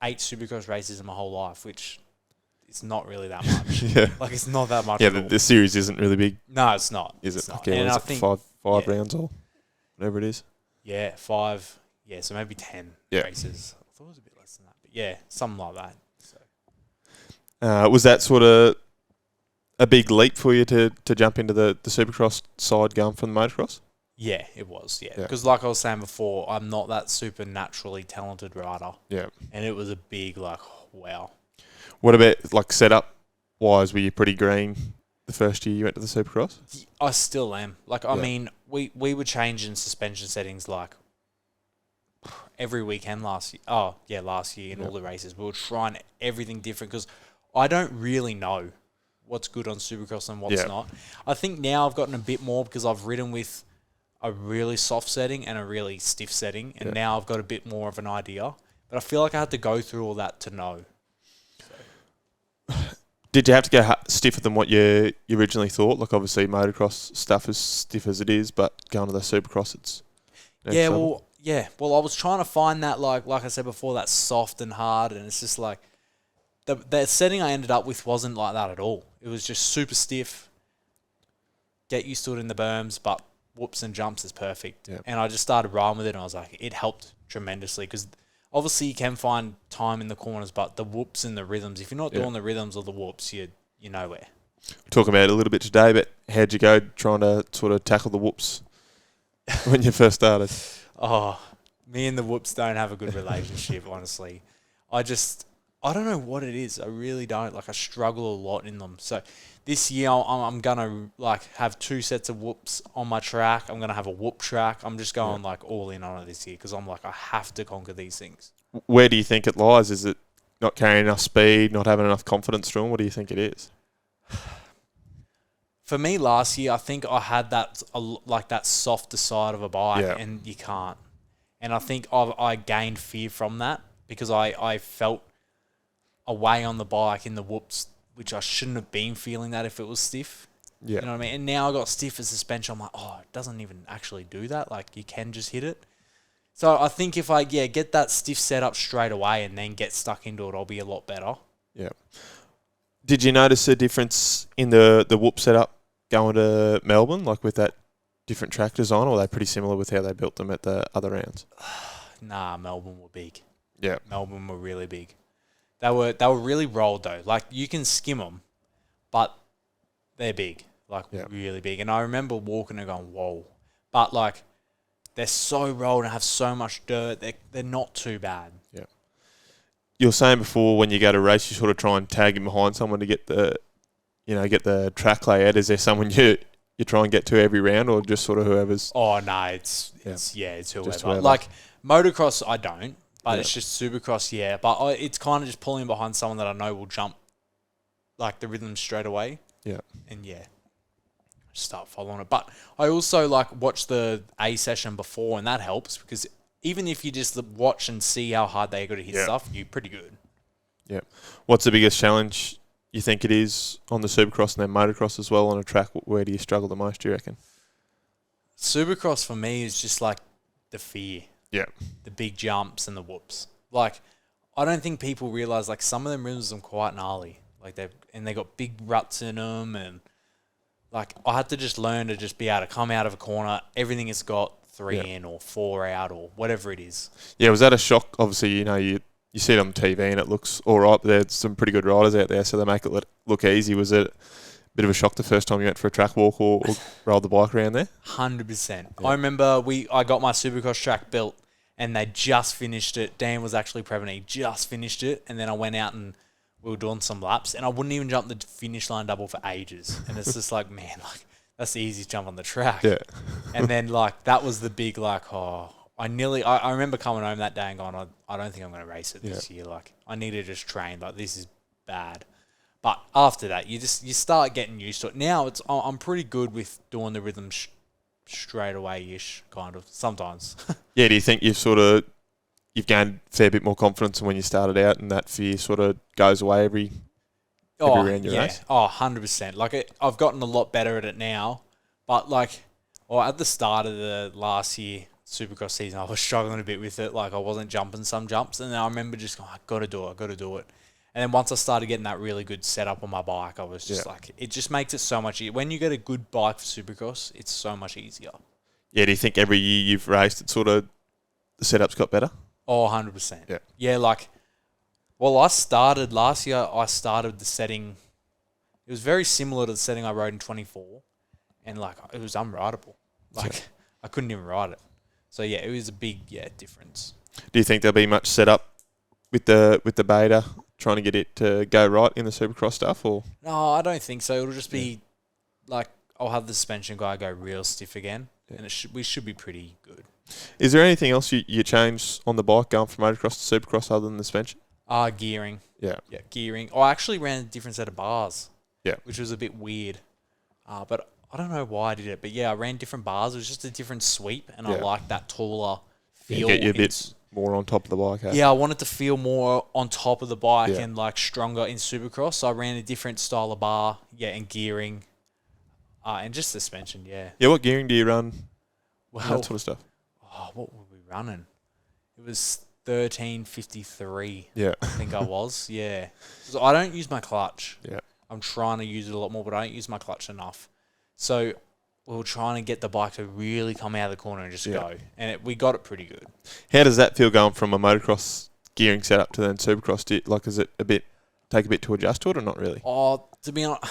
8 Supercross races in my whole life, which is not really that much. Yeah. Like, it's not that much. Yeah, the series isn't really big. No, it's not. Is it's it? Not. Okay, and is I it think five rounds or whatever it is? Yeah, 5. Yeah, so maybe 10 races. I thought it was a bit less than that. But yeah, something like that. So. Was that sort of a big leap for you to jump into the Supercross side going from the motocross? Yeah, it was, because like I was saying before, I'm not that super naturally talented rider. Yeah. And it was a big, wow. What about, like, setup-wise? Were you pretty green the first year you went to the Supercross? I still am. Like, I mean, we were changing suspension settings like every weekend last year. Oh, yeah, last year in all the races. We were trying everything different because I don't really know what's good on Supercross and what's not. I think now I've gotten a bit more because I've ridden with a really soft setting and a really stiff setting, and now I've got a bit more of an idea. But I feel like I had to go through all that to know. Did you have to go stiffer than what you originally thought? Like, obviously, motocross stuff is stiff as it is, but going to the Supercross, it's Well, I was trying to find that, like I said before, that soft and hard, and it's just like the setting I ended up with wasn't like that at all. It was just super stiff. Get used to it in the berms, but whoops and jumps is perfect. Yep. And I just started riding with it, and I was like, it helped tremendously because obviously you can find time in the corners, but the whoops and the rhythms, if you're not doing the rhythms or the whoops, you're nowhere. Talking about it a little bit today, but how'd you go trying to sort of tackle the whoops when you first started? Oh, me and the whoops don't have a good relationship, honestly. I don't know what it is. I really don't. Like, I struggle a lot in them. So this year I'm going to like have 2 sets of whoops on my track. I'm going to have a whoop track. I'm just going like all in on it this year because I'm like, I have to conquer these things. Where do you think it lies? Is it not carrying enough speed, not having enough confidence through them? What do you think it is? For me last year, I think I had that like that softer side of a bike and you can't. And I think I gained fear from that because I felt away on the bike in the whoops, which I shouldn't have been feeling that if it was stiff. Yeah. You know what I mean? And now I got stiffer suspension. I'm like, oh, it doesn't even actually do that. Like, you can just hit it. So I think if I get that stiff setup straight away and then get stuck into it, I'll be a lot better. Yeah. Did you notice a difference in the whoop setup going to Melbourne, like with that different track design, or are they pretty similar with how they built them at the other rounds? Nah, Melbourne were big. Yeah. Melbourne were really big. They were really rolled though. Like, you can skim them, but they're big, like really big. And I remember walking and going, whoa. But like, they're so rolled and have so much dirt. They're not too bad. Yeah. You were saying before when you go to race, you sort of try and tag in behind someone to get the track layout. Is there someone you try and get to every round, or just sort of whoever's? Oh no, it's whoever. Just whoever. Like motocross, I don't. But it's just Supercross, yeah. But it's kind of just pulling behind someone that I know will jump, like, the rhythm straight away. Yeah. And, just start following it. But I also, like, watch the A session before, and that helps because even if you just watch and see how hard they got to hit stuff, you're pretty good. Yeah. What's the biggest challenge you think it is on the Supercross and then motocross as well on a track? Where do you struggle the most, do you reckon? Supercross, for me, is just, like, the fear. Yeah. The big jumps and the whoops. Like, I don't think people realise, like, some of them rhythms are quite gnarly. Like, they got big ruts in them, and, like, I had to just learn to just be able to come out of a corner, everything has got 3 in or 4 out or whatever it is. Yeah, was that a shock? Obviously, you see it on TV and it looks all right, but there's some pretty good riders out there, so they make it look easy. Was it a bit of a shock the first time you went for a track walk or rode the bike around there? 100%. Yeah. I remember I got my Supercross track built, and they just finished it. Dan was actually prepping. He just finished it. And then I went out and we were doing some laps. And I wouldn't even jump the finish line double for ages. And it's just like, man, like, that's the easiest jump on the track. Yeah. And then, like, that was the big, like, I remember coming home that day and going, I don't think I'm going to race it this year. Like, I need to just train. Like, this is bad. But after that, you start getting used to it. Now I'm pretty good with doing the rhythm straight away-ish, kind of, sometimes. Yeah, do you think you've gained a fair bit more confidence than when you started out, and that fear sort of goes away every round you race? Oh, 100%. Like, I've gotten a lot better at it now, but like, at the start of the last year Supercross season, I was struggling a bit with it. Like, I wasn't jumping some jumps, and then I remember just going, I got to do it. And then once I started getting that really good setup on my bike, I was just like, it just makes it so much easier. When you get a good bike for Supercross, it's so much easier. Yeah, do you think every year you've raced, it sort of, the setup's got better? Oh, 100%. Yeah. Yeah, like, last year, I started the setting, it was very similar to the setting I rode in 24, and like, it was unrideable. Like, I couldn't even ride it. So yeah, it was a big, difference. Do you think there'll be much setup with the beta, trying to get it to go right in the Supercross stuff, or? No, I don't think so. It'll just be like I'll have the suspension guy go real stiff again, and we should be pretty good. Is there anything else you changed on the bike going from motocross to supercross other than the suspension? Gearing. Yeah. Yeah, gearing. I actually ran a different set of bars. Yeah. Which was a bit weird. But I don't know why I did it. But yeah, I ran different bars. It was just a different sweep, and I liked that taller feel. Get you a bit more on top of the bike. Yeah, I wanted to feel more on top of the bike and like stronger in supercross. So I ran a different style of bar, and gearing, and just suspension. Yeah. Yeah. What gearing do you run? Well, that sort of stuff. Oh, what were we running? It was 1353. Yeah. I think I was. Yeah. So I don't use my clutch. Yeah. I'm trying to use it a lot more, but I don't use my clutch enough. So we were trying to get the bike to really come out of the corner and just go. And we got it pretty good. How does that feel going from a motocross gearing setup to then supercross? Is it take a bit to adjust to it or not really? Oh, to be honest,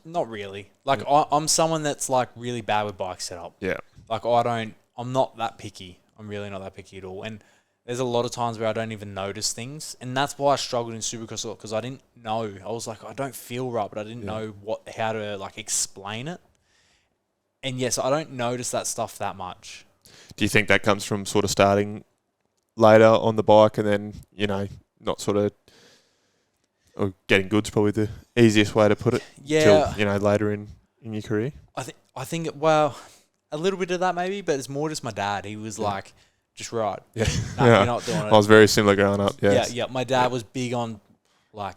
not really. Like, I'm someone that's, like, really bad with bike setup. Yeah. Like, I'm not that picky. I'm really not that picky at all. And there's a lot of times where I don't even notice things. And that's why I struggled in Supercross a lot, because I didn't know. I was like, I don't feel right, but I didn't know how to, like, explain it. And yes, I don't notice that stuff that much. Do you think that comes from sort of starting later on the bike and then, not sort of... Or getting good's probably the easiest way to put it. Yeah. Till, later in your career? I think, well, a little bit of that maybe, but it's more just my dad. He was like, just ride. Yeah. No, you're not doing it. I was very similar growing up. Yeah. Yeah. My dad was big on, like,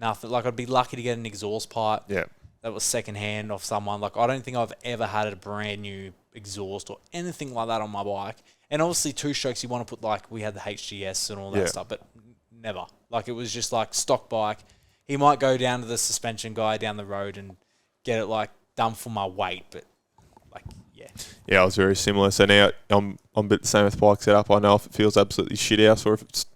nothing. Like, I'd be lucky to get an exhaust pipe. Yeah. That was second hand off someone. Like, I don't think I've ever had a brand new exhaust or anything like that on my bike. And obviously, two strokes, you want to put, like, we had the HGS and all that stuff, but never. Like, it was just like stock bike. He might go down to the suspension guy down the road and get it, like, done for my weight, but, like, yeah. Yeah, I was very similar. So now I'm a bit the same with bike setup. I know if it feels absolutely shit house or if it's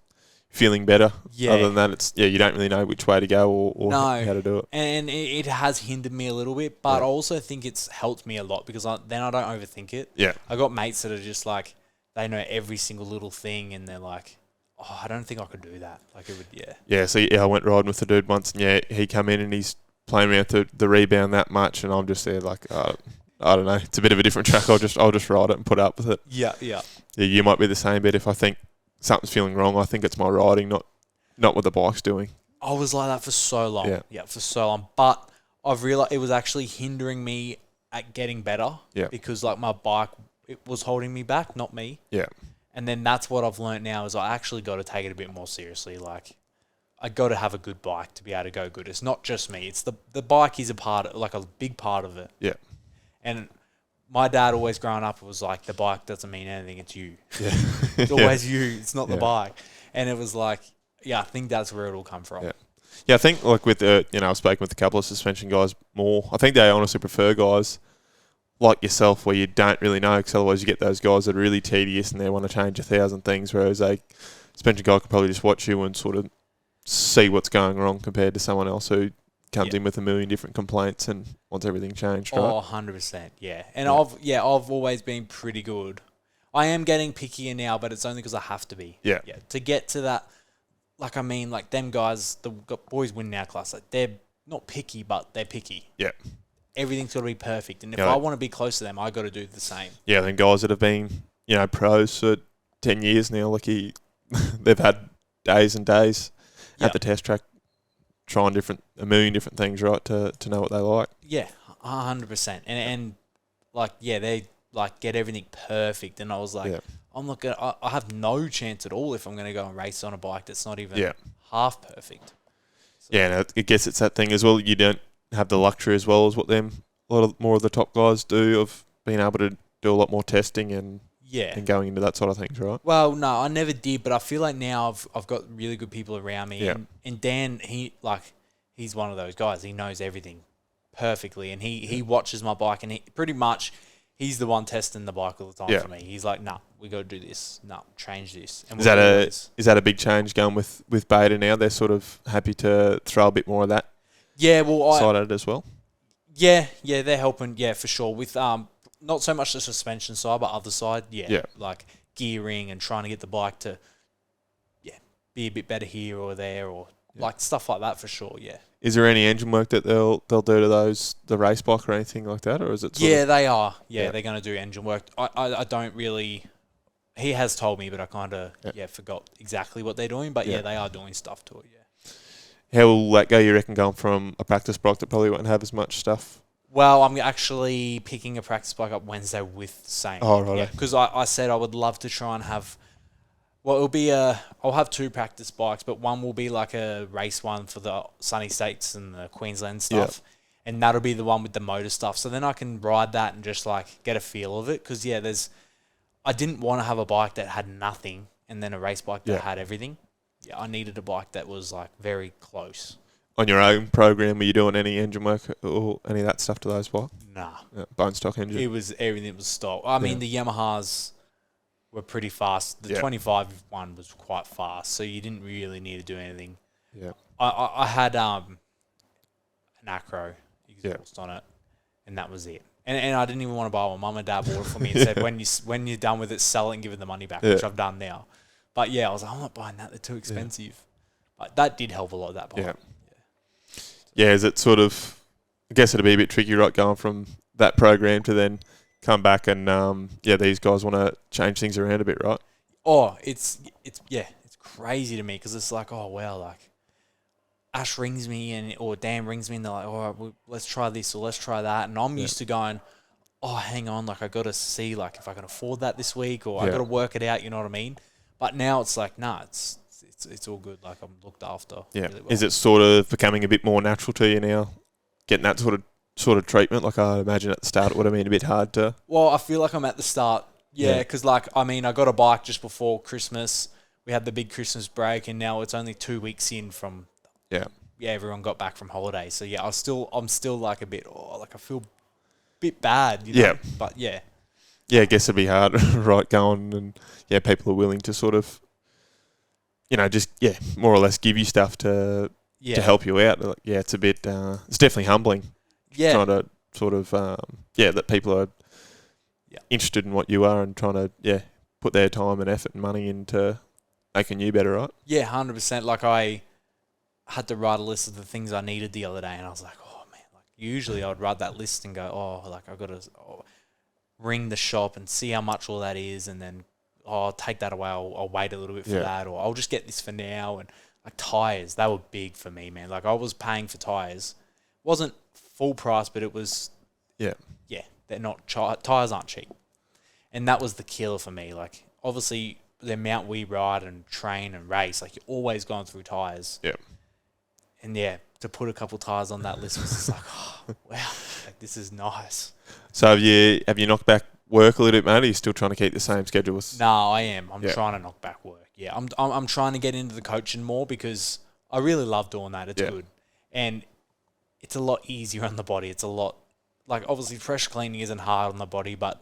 feeling better. Yeah. Other than that, it's you don't really know which way to go or how to do it. And it has hindered me a little bit, but I also think it's helped me a lot because then I don't overthink it. Yeah. I got mates that are just like, they know every single little thing and they're like, oh, I don't think I could do that. Like, it would, Yeah, so I went riding with the dude once and he come in and he's playing around the rebound that much and I'm just there like, I don't know, it's a bit of a different track. I'll just ride it and put up with it. Yeah. Yeah, you might be the same, but if I think something's feeling wrong, I think it's my riding, not what the bike's doing. I was like that for so long. Yeah, for so long. But I've realised it was actually hindering me at getting better. Yeah. Because, like, my bike, it was holding me back, not me. Yeah. And then that's what I've learnt now is I actually got to take it a bit more seriously. Like, I got to have a good bike to be able to go good. It's not just me. It's the bike is a big part of it. Yeah. And my dad always growing up was like, the bike doesn't mean anything. It's you. Yeah. It's always you. It's not the bike. And it was like, I think that's where it'll come from. Yeah. Yeah, I think like with I've spoken with a couple of suspension guys more. I think they honestly prefer guys like yourself where you don't really know, because otherwise you get those guys that are really tedious and they want to change 1,000 things, whereas a suspension guy can probably just watch you and sort of see what's going wrong compared to someone else who comes in with a million different complaints and wants everything changed, right? Oh, 100%, yeah. And I've always been pretty good. I am getting pickier now, but it's only because I have to be. Yeah. Yeah. To get to that, like, I mean, like, them guys, the boys winning our class, like, they're not picky, but they're picky. Yeah. Everything's got to be perfect. And if I want to be close to them, I got to do the same. Yeah, I think guys that have been, pros for 10 years now, like they've had days and days at the test track trying a million different things, right, to know what they like. Yeah, 100%. And like, they like get everything perfect. And I was like, I'm not going to, I have no chance at all if I'm going to go and race on a bike that's not even half perfect. So. Yeah, and I guess it's that thing as well. You don't have the luxury as well as what a lot more of the top guys do of being able to do a lot more testing and going into that sort of things, right? Well, no, I never did, but I feel like now I've got really good people around me. Yeah. And Dan, he's one of those guys. He knows everything perfectly, and he watches my bike, and he's the one testing the bike all the time for me. He's like, nah, we got to do this. Nah, change this. And is that a big change going with Beta now? They're sort of happy to throw a bit more of that side at it as well? Yeah, they're helping, for sure. With not so much the suspension side, but other side, like gearing and trying to get the bike to be a bit better here or there, or Like stuff like that for sure. Yeah. Is there any engine work that they'll do to the race bike or anything like that, or is it? They are. Yeah, they're going to do engine work. I don't really. He has told me, but I kind of forgot exactly what they're doing. But they are doing stuff to it. Yeah. How will that go? You reckon going from a practice bike that probably won't have as much stuff? Well, I'm actually picking a practice bike up Wednesday with Saint. Oh, right. Yeah, because I said I would love to try and have. Well, I'll have 2 practice bikes, but one will be like a race one for the sunny states and the Queensland stuff, and that'll be the one with the motor stuff. So then I can ride that and just like get a feel of it. Because I didn't want to have a bike that had nothing and then a race bike that had everything. Yeah, I needed a bike that was like very close. On your own program, were you doing any engine work or any of that stuff to those bikes? Nah, bone stock engine. it was everything was stock. I mean, the Yamahas were pretty fast. The 25 one was quite fast, so you didn't really need to do anything. Yeah. I had an acro exhaust on it, and that was it. And I didn't even want to buy one. Mum and Dad bought it for me and said, when you're done with it, sell it and give it the money back, which I've done now. But I was like, I'm not buying that. They're too expensive. But that did help a lot, that bike. Yeah, is it sort of, I guess it'd be a bit tricky, right, going from that program to then come back and, these guys want to change things around a bit, right? Oh, it's crazy to me because it's like, oh, well, like, Ash rings me or Dan rings me and they're like, all right, well, let's try this or let's try that. And I'm used to going, oh, hang on, like, I got to see, like, if I can afford that this week or I got to work it out, you know what I mean? But now it's like, nah, it's all good. Like, I'm looked after. Yeah. Really well. Is it sort of becoming a bit more natural to you now, getting that sort of treatment? Like, I imagine at the start it would have been a bit hard to. Well, I feel like I'm at the start. Yeah, because, like, I mean, I got a bike just before Christmas. We had the big Christmas break, and now it's only 2 weeks in from. Everyone got back from holiday. So, I'm still like a bit, I feel a bit bad, you know? Yeah. But, yeah. Yeah, I guess it'd be hard, right, going and, people are willing to sort of, just, more or less give you stuff to help you out. Like, it's a bit, it's definitely humbling. Yeah. Trying to sort of, that people are interested in what you are and trying to, put their time and effort and money into making you better, right? Yeah, 100%. Like, I had to write a list of the things I needed the other day, and I was like, oh, man. Like, usually I would write that list and go, oh, like, I've got to ring the shop and see how much all that is, and then, I'll take that away. I'll wait a little bit for that, or I'll just get this for now. And, like, tyres, they were big for me, man. Like, I was paying for tyres. Wasn't full price, but it was... Yeah, they're not... Tyres aren't cheap. And that was the killer for me. Like, obviously, the amount we ride and train and race, like, you're always going through tyres. Yeah. And, to put a couple tyres on that list was just like, oh, wow, like, this is nice. So have you knocked back work a little bit, mate? Or are you still trying to keep the same schedule? No, I am. I'm trying to knock back work. Yeah, I'm trying to get into the coaching more because I really love doing that. It's good. And it's a lot easier on the body. It's a lot... Like, obviously, pressure cleaning isn't hard on the body, but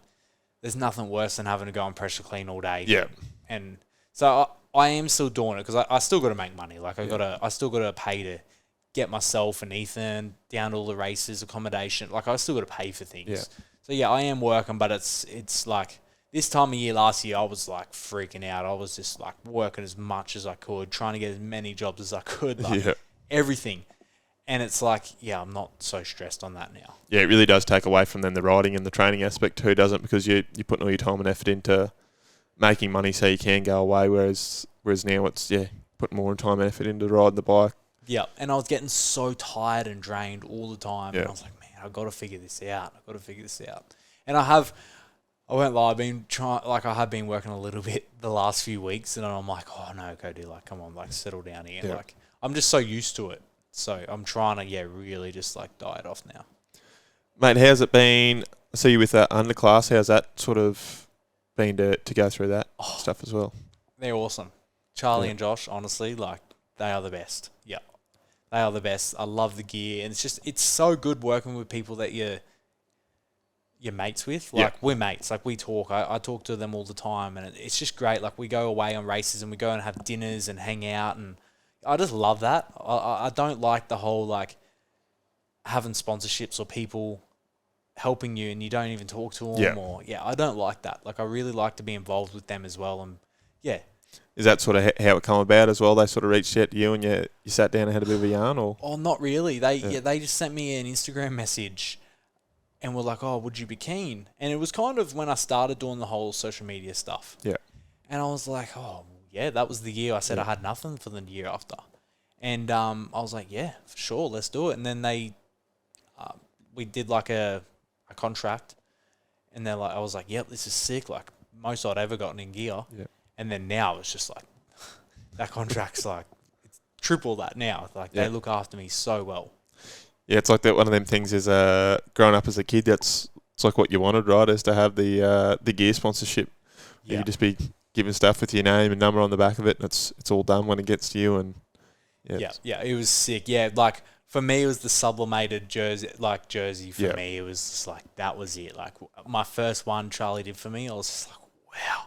there's nothing worse than having to go and pressure clean all day. Yeah. And so I am still doing it because I still got to make money. Like, I still got to pay to get myself and Ethan down to all the races, accommodation. Like, I still got to pay for things. Yeah. So, I am working, but it's like... This time of year last year, I was, like, freaking out. I was just, like, working as much as I could, trying to get as many jobs as I could, like, everything. And it's like, I'm not so stressed on that now. Yeah, it really does take away from then the riding and the training aspect too, doesn't it? Because you're putting all your time and effort into making money so you can go away, whereas now it's, putting more time and effort into riding the bike. Yeah, and I was getting so tired and drained all the time. Yeah. And I was like, man, I've got to figure this out. And I won't lie, I have been working a little bit the last few weeks, and I'm like, oh no, Cody, like, come on, like, settle down here. Yeah. Like, I'm just so used to it. So I'm trying to, really just, like, die it off now. Mate, how's it been? I see you with that underclass. How's that sort of been to go through that stuff as well? They're awesome. Charlie and Josh, honestly, like, they are the best. Yeah. They are the best. I love the gear. And it's so good working with people that you're mates with. Like, we're mates. Like, we talk. I talk to them all the time. And it's just great. Like, we go away on races and we go and have dinners and hang out. And I just love that. I don't like the whole, like, having sponsorships or people helping you and you don't even talk to them. I don't like that. Like, I really like to be involved with them as well. And, Is that sort of how it come about as well? They sort of reached out to you and you sat down and had a bit of a yarn, or? Oh, not really. They just sent me an Instagram message and were like, "Oh, would you be keen?" And it was kind of when I started doing the whole social media stuff. Yeah. And I was like, "Oh, yeah, that was the year I said I had nothing for the year after." And I was like, "Yeah, for sure, let's do it." And then we did like a contract, and I was like, "Yep, this is sick. Like most I'd ever gotten in gear." Yeah. And then now it's just like that contract's like it's triple that now. Like they look after me so well. Yeah, it's like that. One of them things is growing up as a kid. It's like what you wanted, right? Is to have the gear sponsorship. You could just be given stuff with your name and number on the back of it, and it's all done when it gets to you. And it was sick. Yeah, like for me, it was the sublimated jersey for me. It was just like that was it. Like my first one Charlie did for me, I was just like, wow.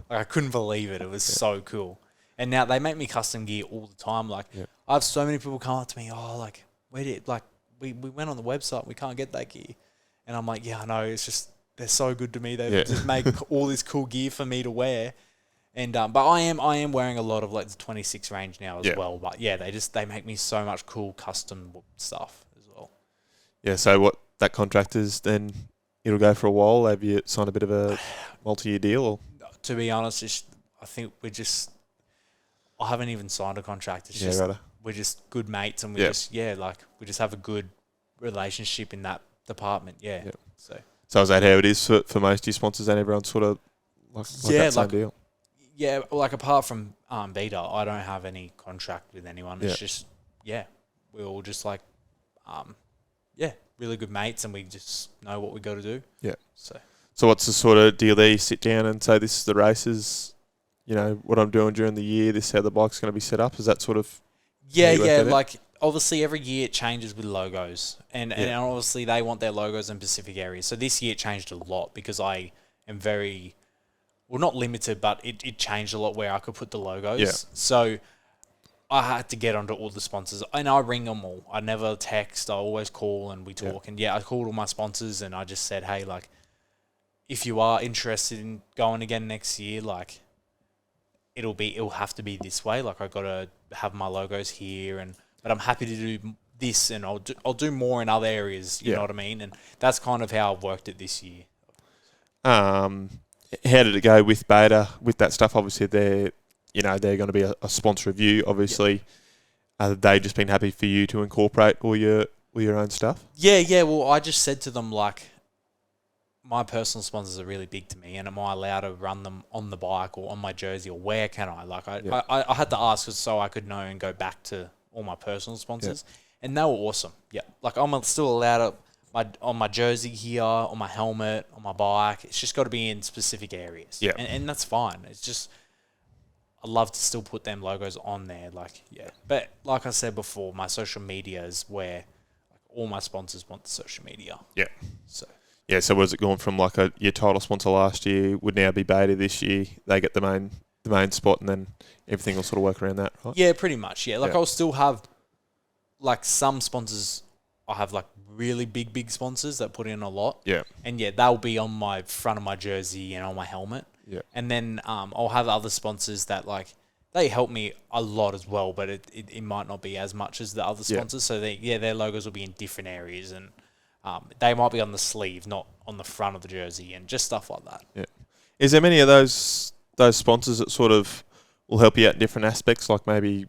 Like I couldn't believe it. It was so cool. And now they make me custom gear all the time. Like I have so many people come up to me, "Oh, like we went on the website, we can't get that gear." And I'm like, "Yeah, I know. It's just they're so good to me. They just make all this cool gear for me to wear." And but I am wearing a lot of like the 26 range now as well. But they make me so much cool custom stuff as well. Yeah. So what that contract is, then it'll go for a while. Have you signed a bit of a multi-year deal? Or? To be honest, I think I haven't even signed a contract. It's just we're just good mates, and we just have a good relationship in that department. Yeah. So is that how it is for most of your sponsors, and everyone's sort of like that same deal? Yeah, like apart from Beta, I don't have any contract with anyone. It's just we're all just like really good mates, and we just know what we got to do. Yeah. So what's the sort of deal there? You sit down and say, "This is the races, what I'm doing during the year. This is how the bike's going to be set up." Is that sort of like obviously every year it changes with logos, and obviously they want their logos in specific areas. So this year it changed a lot because I am very not limited, but it changed a lot where I could put the logos. Yeah. So I had to get onto all the sponsors, and I ring them all. I never text. I always call and we talk. And I called all my sponsors and I just said, "Hey, like, if you are interested in going again next year, like, it'll have to be this way. Like, I gotta have my logos here, but I'm happy to do this, and I'll do more in other areas. You know what I mean? And that's kind of how I've worked it this year. How did it go with Beta with that stuff? Obviously, they're going to be a sponsor of you. Obviously, have they just been happy for you to incorporate all your own stuff? Yeah. Well, I just said to them, like, my personal sponsors are really big to me, and am I allowed to run them on the bike or on my jersey, or where can I? Like, I had to ask so I could know and go back to all my personal sponsors, and they were awesome. Yeah, like I'm still allowed on my jersey here, on my helmet, on my bike. It's just got to be in specific areas. Yeah, and that's fine. It's just I love to still put them logos on there. But like I said before, my social media is where all my sponsors want the social media. Yeah, so. Yeah, so was it going from like your title sponsor last year would now be Beta this year? They get the main spot, and then everything will sort of work around that, right? Yeah, pretty much. Yeah, I'll still have like some sponsors. I have like really big sponsors that put in a lot. Yeah, and they'll be on my front of my jersey and on my helmet. Yeah, and then I'll have other sponsors that like they help me a lot as well, but it might not be as much as the other sponsors. So their logos will be in different areas and. They might be on the sleeve, not on the front of the jersey, and just stuff like that. Yeah. Is there many of those sponsors that sort of will help you out in different aspects, like maybe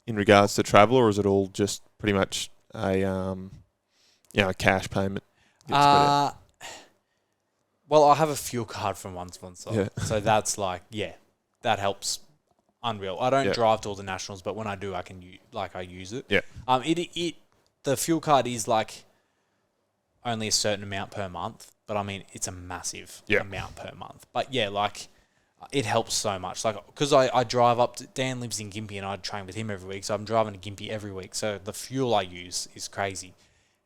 in regards to travel, or is it all just pretty much a cash payment? Well, I have a fuel card from one sponsor, so that's like that helps. Unreal. I don't drive to all the nationals, but when I do, I use it. Yeah. The fuel card is like. Only a certain amount per month, but I mean it's a massive amount per month. But it helps so much. Like because I drive up to Dan lives in Gympie and I train with him every week, so I'm driving to Gympie every week. So the fuel I use is crazy,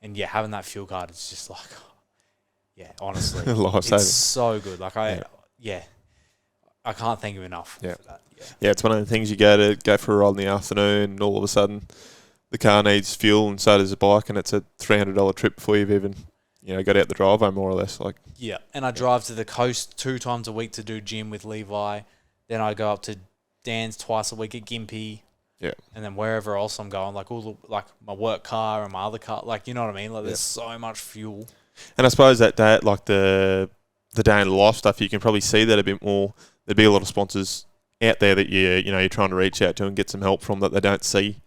and having that fuel card is just like, honestly, it's so good. Like I can't thank you enough for that. Yeah, it's one of the things you go for a ride in the afternoon, and all of a sudden the car needs fuel, and so does the bike, and it's a $300 trip before you've even got out the driveway, more or less. And I drive to the coast 2 times a week to do gym with Levi. Then I go up to Dan's twice a week at Gympie. Yeah. And then wherever else I'm going, like all the, like my work car and my other car, like, you know what I mean? Like there's so much fuel. And I suppose that day, like the day in the life stuff, you can probably see that a bit more. There'd be a lot of sponsors out there that you're trying to reach out to and get some help from, that they don't see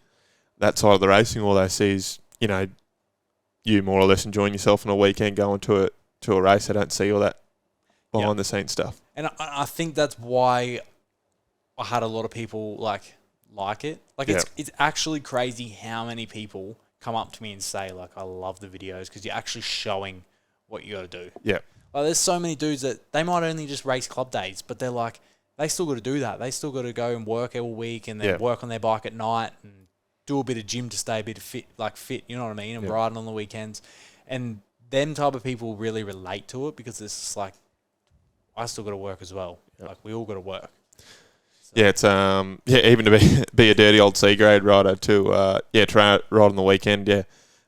that side of the racing. All they see is, you more or less enjoying yourself on a weekend going to a race. They don't see all that behind the scenes stuff. And I think that's why I had a lot of people like it. Like it's actually crazy how many people come up to me and say like, I love the videos because you're actually showing what you got to do. Yeah. Like there's so many dudes that they might only just race club days, but they're like, they still got to do that. They still got to go and work all week and then work on their bike at night and do a bit of gym to stay a bit fit, you know what I mean? And riding on the weekends. And them type of people really relate to it because it's just like, I still got to work as well. Yep. Like we all got to work. So. Yeah, it's even to be a dirty old C grade rider to try ride on the weekend. Yeah,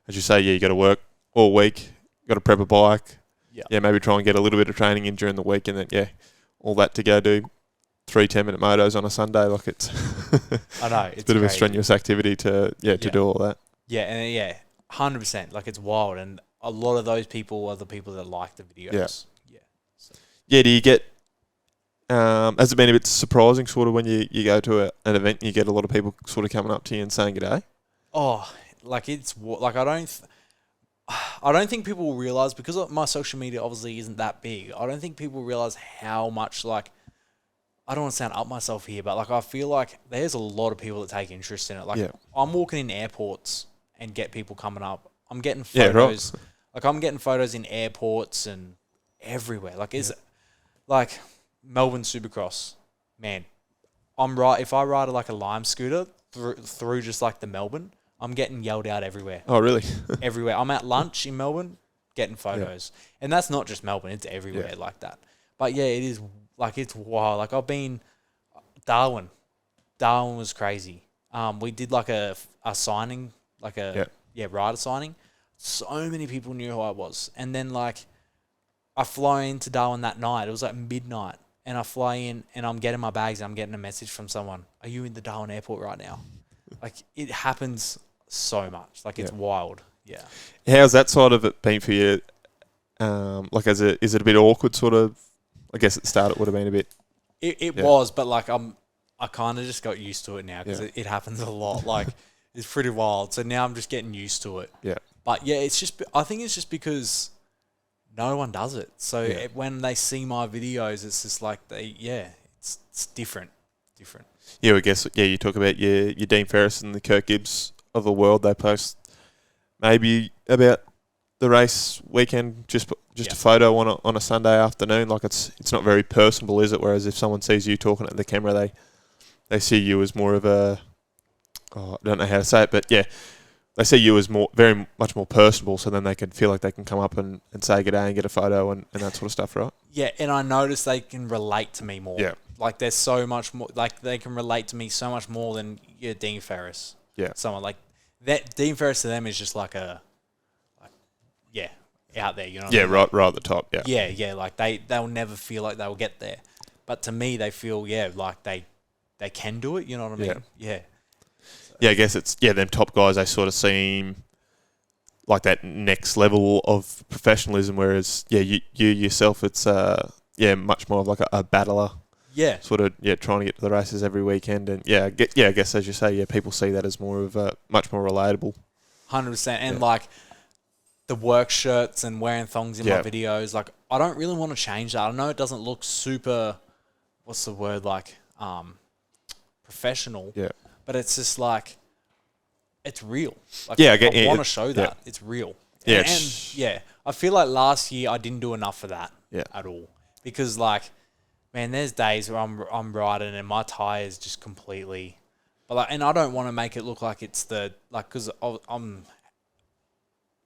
as you say, you got to work all week. Got to prep a bike. Yeah, maybe try and get a little bit of training in during the week, and then all that to go do 3 10-minute motos on a Sunday. Like it's I know it's a bit of a strenuous activity to do all that. Yeah, and 100%. Like it's wild, and a lot of those people are the people that like the videos. Yeah. So. Yeah. Do you get? Has it been a bit surprising, sort of, when you go to an event and you get a lot of people sort of coming up to you and saying g'day? Oh, like it's like I don't think people will realize, because my social media obviously isn't that big. I don't think people realize how much, like, I don't want to sound up myself here, but like I feel like there's a lot of people that take interest in it. Like I'm walking in airports and get people coming up. I'm getting photos. Yeah, right. Like I'm getting photos in airports and everywhere. Like like Melbourne Supercross, man. If I ride like a Lime scooter through just like the Melbourne, I'm getting yelled out everywhere. Oh, really? Everywhere. I'm at lunch in Melbourne getting photos. Yeah. And that's not just Melbourne. It's everywhere like that. But yeah, it is, like, it's wild. Like, I've been... Darwin. Darwin was crazy. We did, like, a signing, like a rider signing. So many people knew who I was. And then, like, I fly into Darwin that night. It was, like, midnight. And I fly in, and I'm getting my bags, and I'm getting a message from someone. Are you in the Darwin airport right now? Like, it happens so much. Like, it's wild. Yeah. How's that side of it been for you? Like, is it a bit awkward, sort of? I guess at the start it would have been a bit. It was, but like I kind of just got used to it now because it happens a lot. Like, it's pretty wild. So now I'm just getting used to it. Yeah. But yeah, I think it's just because no one does it. So when they see my videos, it's just like it's different. Yeah, I guess you talk about your Dean Ferris and the Kirk Gibbs of the world. They post maybe about the race weekend, just a photo on a Sunday afternoon. Like it's not very personable, is it? Whereas if someone sees you talking at the camera, they see you as more of a I don't know how to say it, but they see you as very much more personable. So then they can feel like they can come up and say g'day and get a photo and that sort of stuff, right? Yeah, and I notice they can relate to me more. Yeah, like there's so much more. Like they can relate to me so much more than Dean Ferris. Yeah, someone like that. Dean Ferris to them is just like out there, you know what I mean? Right at the top, Yeah, like they'll never feel like they'll get there. But to me, they feel, like they can do it, you know what I mean? Yeah. So. Yeah, I guess it's, them top guys, they sort of seem like that next level of professionalism, whereas, you yourself, it's, much more of like a battler. Yeah. Sort of, trying to get to the races every weekend. And, I guess, as you say, people see that as more of much more relatable. 100%. And, like, the work shirts and wearing thongs in my videos, like, I don't really want to change that. I know it doesn't look super, what's the word, like, professional. Yeah. But it's just like, it's real. Like, I want to show that. It's real. Yeah. And I feel like last year I didn't do enough for that at all. Because, like, man, there's days where I'm riding and my tyres just completely... But like, and I don't want to make it look like it's because I'm...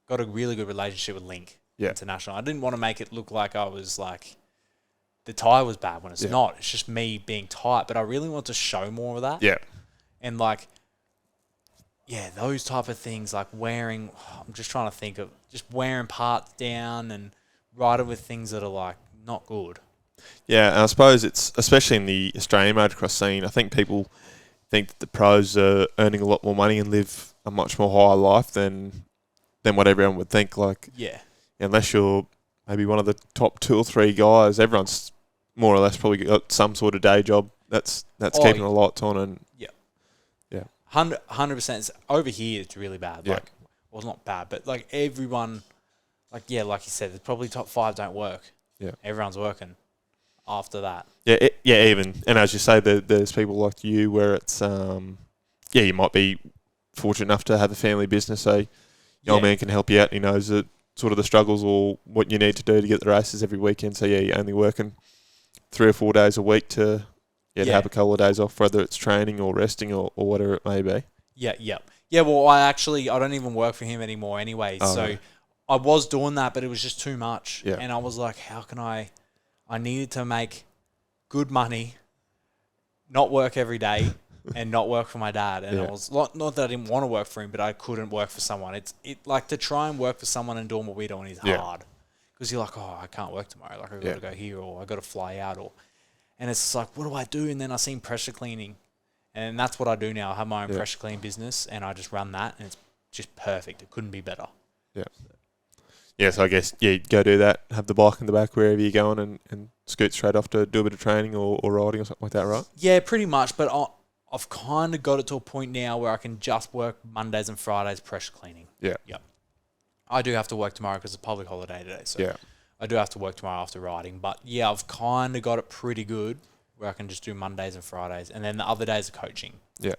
got a really good relationship with Link International. I didn't want to make it look like I was like the tyre was bad when it's not. It's just me being tight. But I really want to show more of that. Yeah. And like, those type of things, like wearing, I'm just trying to think of just wearing parts down and riding with things that are like not good. Yeah, and I suppose it's, especially in the Australian motocross scene, I think people think that the pros are earning a lot more money and live a much more higher life than what everyone would think. Like, Yeah. unless you're maybe one of the top 2 or 3 guys, everyone's more or less probably got some sort of day job that's keeping the lights on. And yeah. Yeah. 100%. Over here, it's really bad. Yeah. Like, well, it's not bad, but like everyone, like you said, there's probably top 5 don't work. Yeah. Everyone's working after that. Yeah, even. And as you say, there's people like you where it's, you might be fortunate enough to have a family business, so your old man can help you out. He knows that sort of the struggles or what you need to do to get the races every weekend. So, you're only working 3 or 4 days a week to have a couple of days off, whether it's training or resting or whatever it may be. Yeah. Well, I don't even work for him anymore anyway. So I was doing that, but it was just too much. Yeah. And I was like, how can I needed to make good money, not work every day, and not work for my dad. And I was not that I didn't want to work for him, but I couldn't work for someone. It like to try and work for someone and doing what we're doing is hard. Because you're like, oh, I can't work tomorrow. Like, I've got to go here, or I've got to fly out. And it's like, what do I do? And then I seen pressure cleaning. And that's what I do now. I have my own pressure cleaning business, and I just run that, and it's just perfect. It couldn't be better. Yeah. Yeah, so I guess, go do that, have the bike in the back wherever you're going and scoot straight off to do a bit of training or riding or something like that, right? Yeah, pretty much. But I've kind of got it to a point now where I can just work Mondays and Fridays pressure cleaning. Yeah. Yep. I do have to work tomorrow because it's a public holiday today. So I do have to work tomorrow after riding. But yeah, I've kind of got it pretty good where I can just do Mondays and Fridays. And then the other days are coaching. Yeah.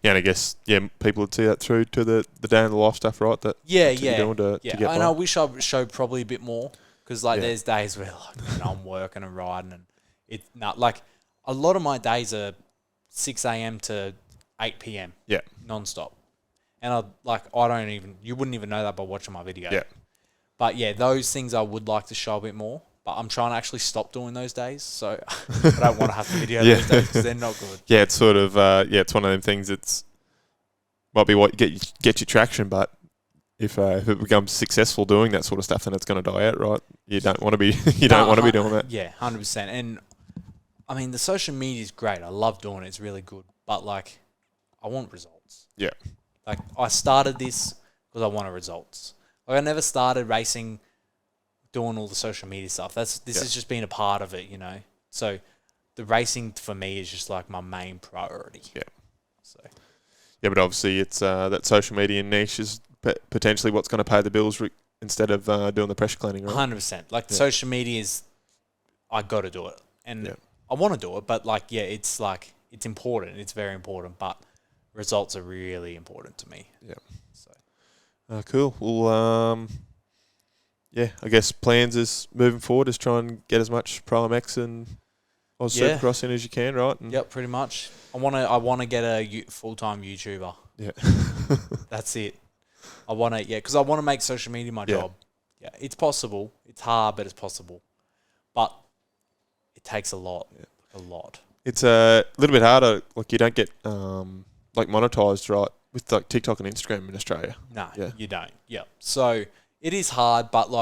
Yeah, and I guess, people would see that through to the day in the life stuff, right? You're doing to get by. I wish I showed probably a bit more because there's days where I'm working and riding and it's not like a lot of my days are 6 a.m. to 8 p.m. Yeah. Non-stop. And you wouldn't even know that by watching my video. Yeah. But those things I would like to show a bit more. But I'm trying to actually stop doing those days, so I don't want to have to video those days because they're not good. Yeah, it's sort of it's one of them things. It's might be what get you traction, but if it becomes successful doing that sort of stuff, then it's going to die out, right? You don't want to be want to be doing that. Yeah, 100%. And I mean, the social media is great. I love doing it. It's really good. But I want results. Yeah. I started this because I wanted results. I never started racing doing all the social media stuff. This has just been a part of it, So the racing for me is just my main priority. Yeah. So. Yeah, but obviously it's that social media niche is potentially what's going to pay the bills instead of doing the pressure cleaning, right? 100%. Social media is, I got to do it, and I want to do it, but it's it's important. It's very important, but results are really important to me. Yeah. So. Cool. Well, I guess plans is moving forward is try and get as much Pro MX and Oz Supercross in as you can, right? Yep, pretty much. I want to get a full-time YouTuber. Yeah. That's it. I want to, because I want to make social media my job. Yeah, it's possible. It's hard, but it's possible. But it takes a lot. Yeah. A lot. It's a little bit harder. You don't get monetized, right, with TikTok and Instagram in Australia. No, you don't. Yeah. So it is hard, but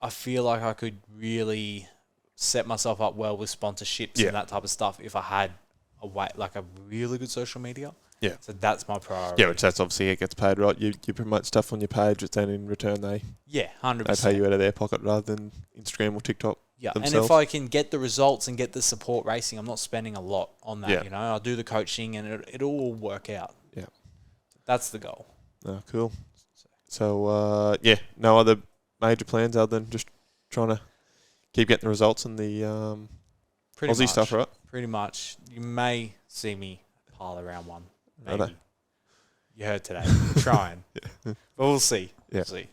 I feel like I could really set myself up well with sponsorships and that type of stuff if I had a really good social media. Yeah. So that's my priority. Yeah, which that's obviously it gets paid, right? You promote stuff on your page, but then in return they 100%. They pay you out of their pocket rather than Instagram or TikTok. Yeah, themselves. And if I can get the results and get the support racing, I'm not spending a lot on that. I'll do the coaching and it'll all work out. Yeah. That's the goal. Oh, cool. So, no other major plans other than just trying to keep getting the results and the Aussie stuff, right? Pretty much. You may see me pile around one. Maybe. Right. You heard today. I'm trying. But we'll see. Yeah. We'll see.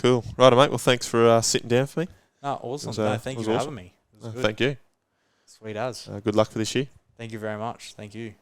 Cool. Right, mate. Well, thanks for sitting down for me. Awesome. Thank you for having me. Thank you. Sweet as. Good luck for this year. Thank you very much. Thank you.